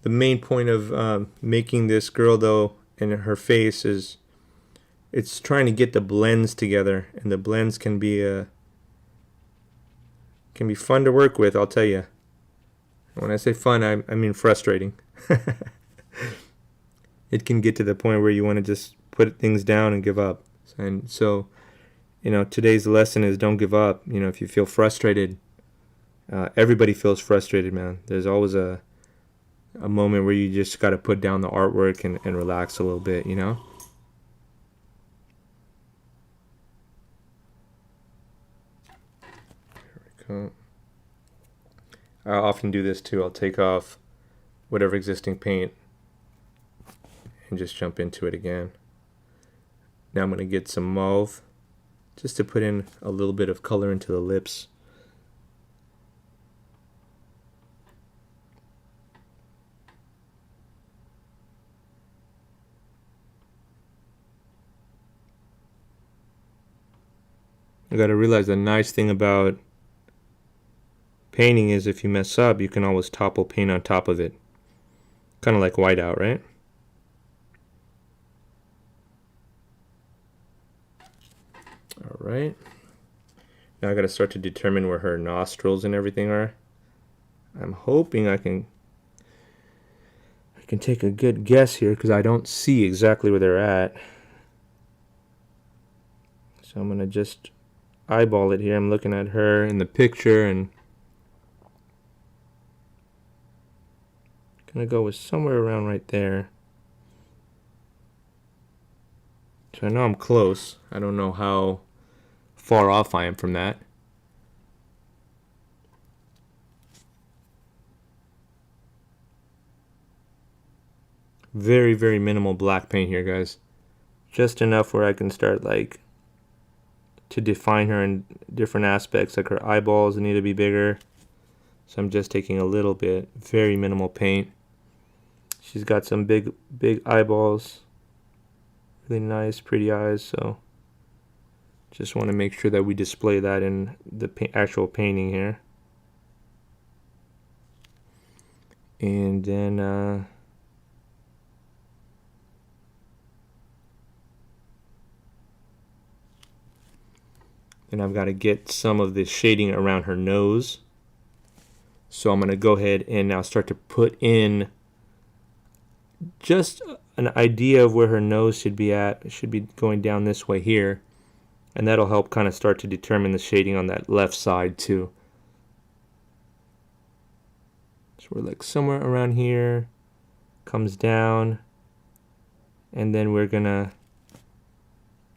[SPEAKER 2] The main point of making this girl though and her face is it's trying to get the blends together, and the blends can be fun to work with, I'll tell you. When I say fun, I mean frustrating. It can get to the point where you want to just put things down and give up. And so, today's lesson is don't give up. If you feel frustrated, everybody feels frustrated, man. There's always a moment where you just got to put down the artwork and relax a little bit, There we go. I often do this too. I'll take off whatever existing paint and just jump into it again. Now I'm going to get some mauve just to put in a little bit of color into the lips. You got to realize the nice thing about painting is if you mess up, you can always topple paint on top of it. Kind of like whiteout, right? All right. Now I got to start to determine where her nostrils and everything are. I'm hoping I can take a good guess here because I don't see exactly where they're at. So I'm going to just eyeball it here. I'm looking at her in the picture and gonna go with somewhere around right there. So I know I'm close. I don't know how far off I am from that. Very, very minimal black paint here, guys. Just enough where I can start to define her in different aspects, like her eyeballs need to be bigger. So I'm just taking a little bit, very minimal paint. She's got some big eyeballs, really nice, pretty eyes. So just want to make sure that we display that in the actual painting here. And then I've got to get some of the shading around her nose. So I'm going to go ahead and now start to put in just an idea of where her nose should be at. It should be going down this way here. And that'll help kind of start to determine the shading on that left side too. So we're like somewhere around here, comes down, and then we're going to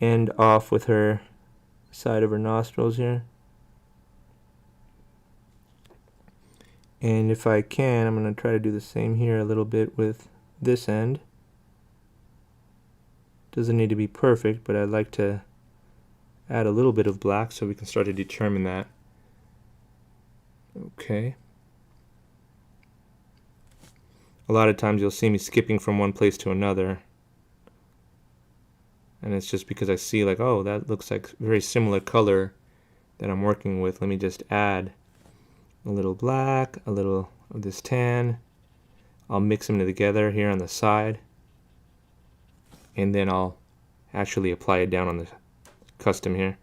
[SPEAKER 2] end off with her side of her nostrils here. And if I can, I'm going to try to do the same here a little bit with this end. Doesn't need to be perfect, but I'd like to add a little bit of black so we can start to determine that. Okay. A lot of times you'll see me skipping from one place to another. And it's just because I see oh, that looks like very similar color that I'm working with. Let me just add a little black, a little of this tan. I'll mix them together here on the side. And then I'll actually apply it down on the custom here.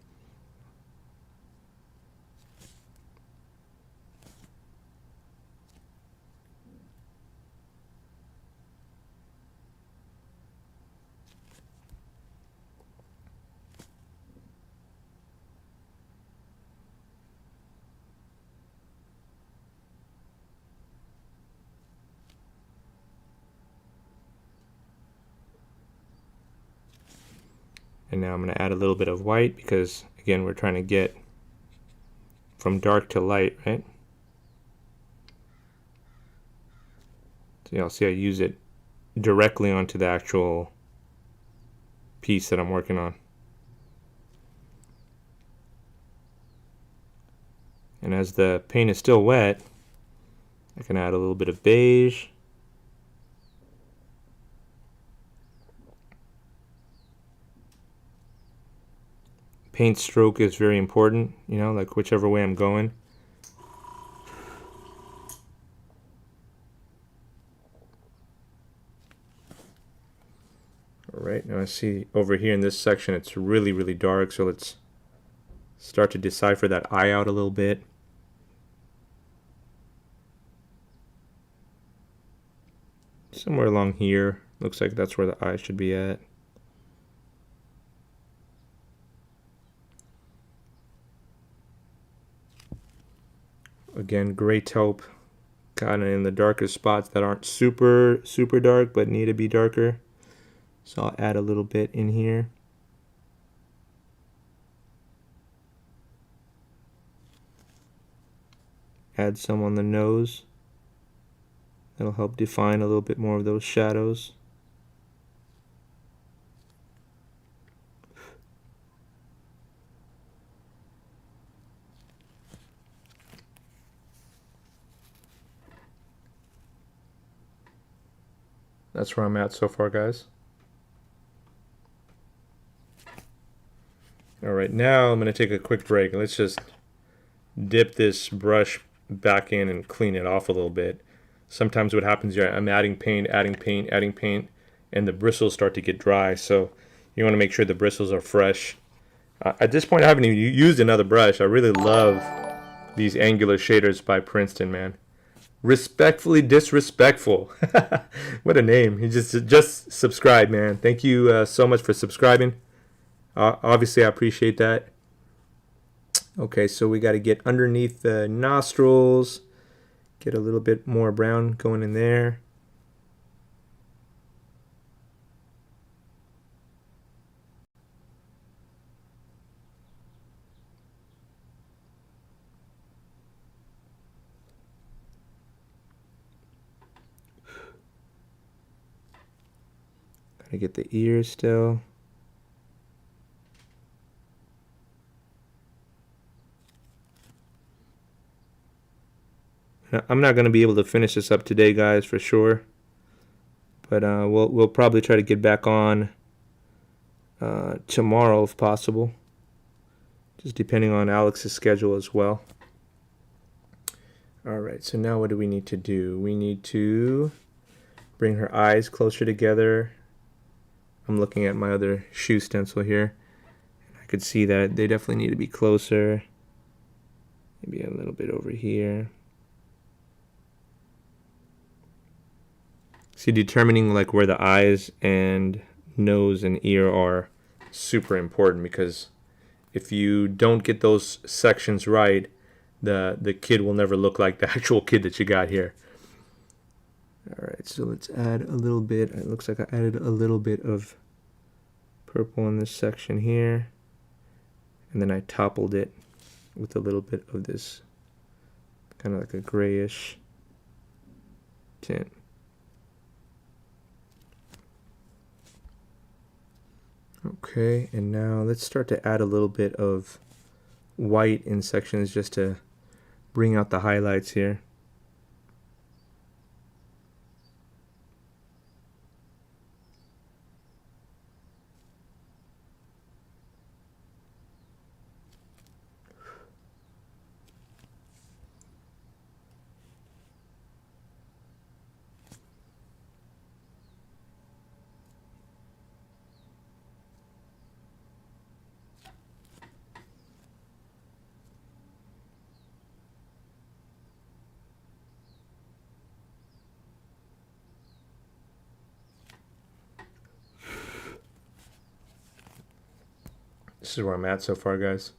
[SPEAKER 2] And now I'm going to add a little bit of white because, again, we're trying to get from dark to light, right? So you'll see I use it directly onto the actual piece that I'm working on. And as the paint is still wet, I can add a little bit of beige. Paint stroke is very important, you know, like whichever way I'm going. Alright, now I see over here in this section it's really, really dark, so let's start to decipher that eye out a little bit. Somewhere along here, looks like that's where the eye should be at. Again, gray taupe kind of in the darkest spots that aren't super dark but need to be darker. So I'll add a little bit in here. Add some on the nose. That'll help define a little bit more of those shadows. That's where I'm at so far, guys. Alright, now I'm going to take a quick break. Let's just dip this brush back in and clean it off a little bit. Sometimes what happens here, I'm adding paint, and the bristles start to get dry. So you want to make sure the bristles are fresh. At this point, I haven't even used another brush. I really love these angular shaders by Princeton, man. Respectfully disrespectful. What a name. You just subscribe, man. Thank you so much for subscribing. Obviously, I appreciate that. Okay, so we got to get underneath the nostrils. Get a little bit more brown going in there. Gotta get the ears still. I'm not going to be able to finish this up today, guys, for sure. But we'll probably try to get back on tomorrow if possible. Just depending on Alex's schedule as well. Alright, so now what do we need to do? We need to bring her eyes closer together. I'm looking at my other shoe stencil here. I could see that they definitely need to be closer. Maybe a little bit over here. See, determining like where the eyes and nose and ear are super important, because if you don't get those sections right, the kid will never look like the actual kid that you got here. Alright, so let's add a little bit. It looks like I added a little bit of purple in this section here. And then I toppled it with a little bit of this kind of like a grayish tint. Okay, and now let's start to add a little bit of white in sections just to bring out the highlights here. This is where I'm at so far, guys.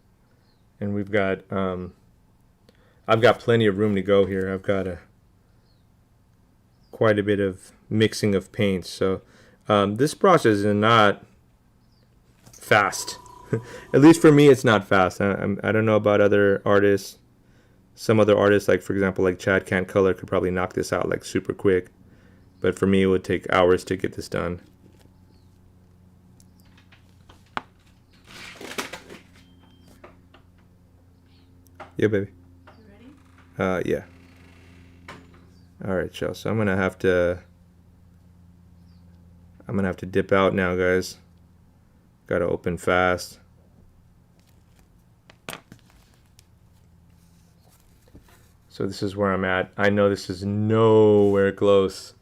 [SPEAKER 2] And we've got, I've got plenty of room to go here. I've got quite a bit of mixing of paints. So this process is not fast. At least for me, it's not fast. I don't know about other artists. Some other artists, like for example, like Chad Can't Color, could probably knock this out like super quick. but for me it would take hours to get this done. Yeah, baby.
[SPEAKER 3] You ready?
[SPEAKER 2] Yeah. All right, y'all. So I'm gonna have to dip out now, guys. Gotta open fast. So this is where I'm at. I know this is nowhere close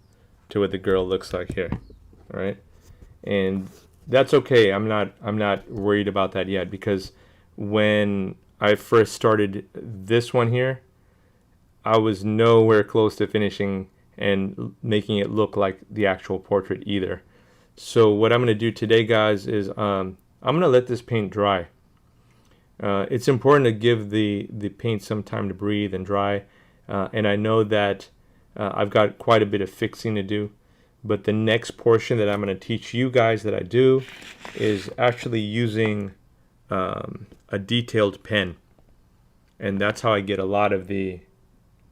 [SPEAKER 2] to what the girl looks like here. All right, and that's okay. I'm not worried about that yet, because when I first started this one here, I was nowhere close to finishing and making it look like the actual portrait either. So what I'm going to do today, guys, is I'm going to let this paint dry. It's important to give the paint some time to breathe and dry. And I know that I've got quite a bit of fixing to do. But the next portion that I'm going to teach you guys that I do is actually using a detailed pen. And that's how I get a lot of the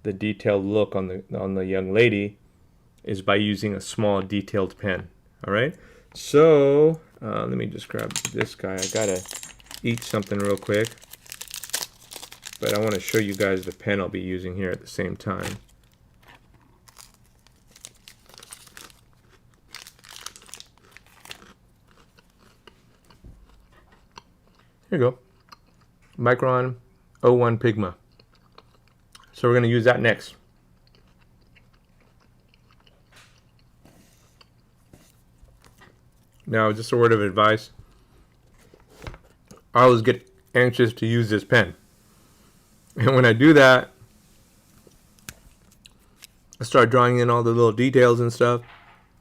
[SPEAKER 2] detailed look on the young lady, is by using a small detailed pen. All right, so let me just grab this guy. I gotta eat something real quick, but I want to show you guys the pen I'll be using here at the same time. Here you go, Micron 01 Pigma. So we're going to use that next. Now, just a word of advice. I always get anxious to use this pen. And when I do that, I start drawing in all the little details and stuff.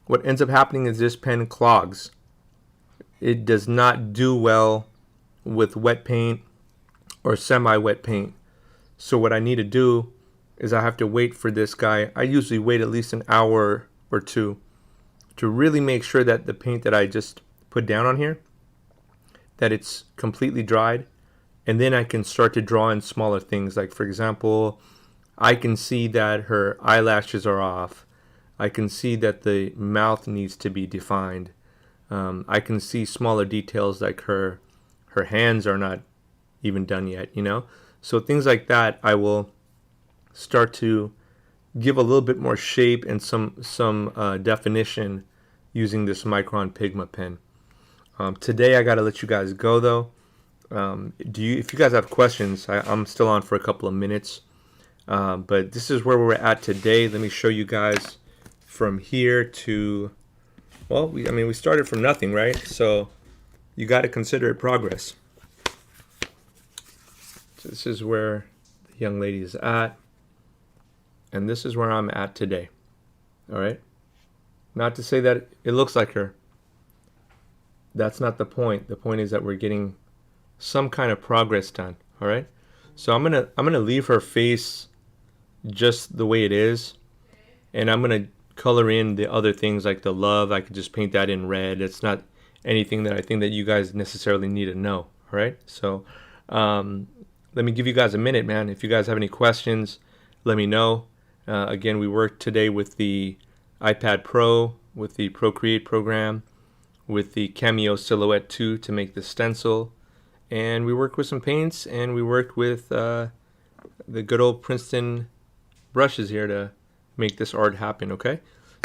[SPEAKER 2] What ends up happening is this pen clogs. It does not do well with wet paint or semi-wet paint. So what I need to do is I have to wait for this guy. I usually wait at least an hour or two to really make sure that the paint that I just put down on here, that it's completely dried. And then I can start to draw in smaller things. Like, for example, I can see that her eyelashes are off. I can see that the mouth needs to be defined. I can see smaller details like her hands are not even done yet, you know? So things like that, I will start to give a little bit more shape and some definition using this Micron Pigma pen. Today I gotta let you guys go though. If you guys have questions, I'm still on for a couple of minutes. But this is where we're at today. Let me show you guys from here to, well, we started from nothing, right? So you got to consider it progress. So this is where the young lady is at, and this is where I'm at today. All right. Not to say that it looks like her. That's not the point. The point is that we're getting some kind of progress done. All right. So I'm gonna leave her face just the way it is, and I'm gonna color in the other things like the love. I could just paint that in red. It's not anything that I think that you guys necessarily need to know. All right. So let me give you guys a minute, man. If you guys have any questions, let me know. Again, we worked today with the iPad Pro, with the Procreate program, with the Cameo Silhouette 2 to make the stencil, and we worked with some paints, and we worked with the good old Princeton brushes here to make this art happen. Okay,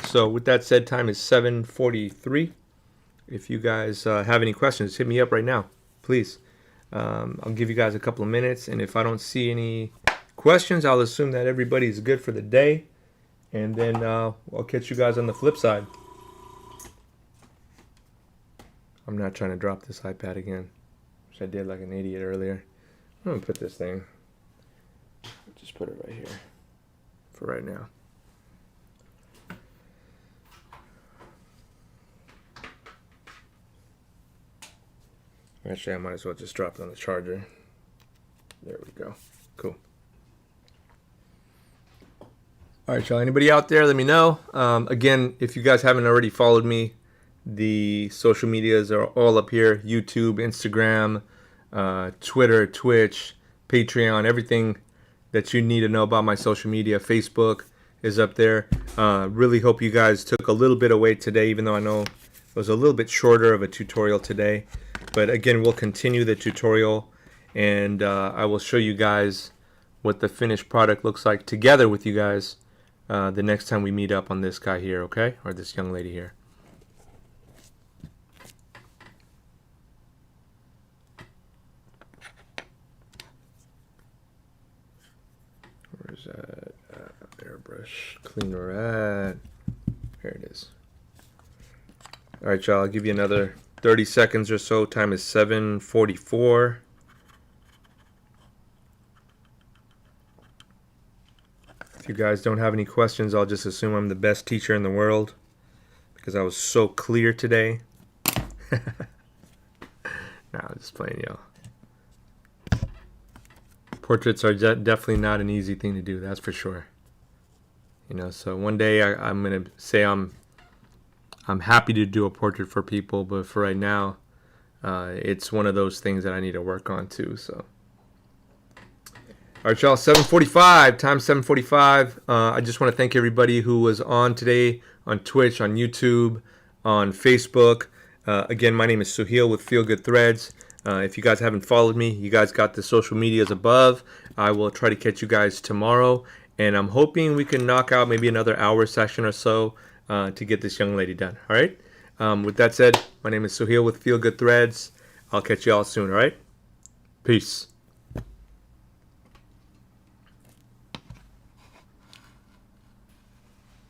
[SPEAKER 2] so with that said, time is 7:43. If you guys have any questions, hit me up right now, please. I'll give you guys a couple of minutes, and if I don't see any questions, I'll assume that everybody's good for the day, and then I'll catch you guys on the flip side. I'm not trying to drop this iPad again, which I did like an idiot earlier. I'm gonna put this thing, just put it right here for right now. Actually, I might as well just drop it on the charger. There we go. Cool. All right, y'all. Anybody out there, let me know. Again, if you guys haven't already followed me, the social medias are all up here. YouTube, Instagram, Twitter, Twitch, Patreon, everything that you need to know about my social media. Facebook is up there. Really hope you guys took a little bit away today, even though I know it was a little bit shorter of a tutorial today. But again, we'll continue the tutorial, and I will show you guys what the finished product looks like together with you guys the next time we meet up on this guy here, okay? Or this young lady here. Where's that airbrush cleaner at? Here it is. All right, y'all, I'll give you another 30 seconds or so. Time is 7:44. If you guys don't have any questions, I'll just assume I'm the best teacher in the world because I was so clear today. Nah, I'm just playing, y'all. Portraits are definitely not an easy thing to do, that's for sure. You know, so one day I'm gonna say I'm happy to do a portrait for people, but for right now, it's one of those things that I need to work on too. So, all right, y'all, 7:45. Time 7:45. I just want to thank everybody who was on today on Twitch, on YouTube, on Facebook. Again, my name is Suhail with Feel Good Threads. If you guys haven't followed me, you guys got the social medias above. I will try to catch you guys tomorrow, and I'm hoping we can knock out maybe another hour session or so to get this young lady done. All right. With that said, my name is Suhail with Feel Good Threads. I'll catch you all soon. All right. Peace.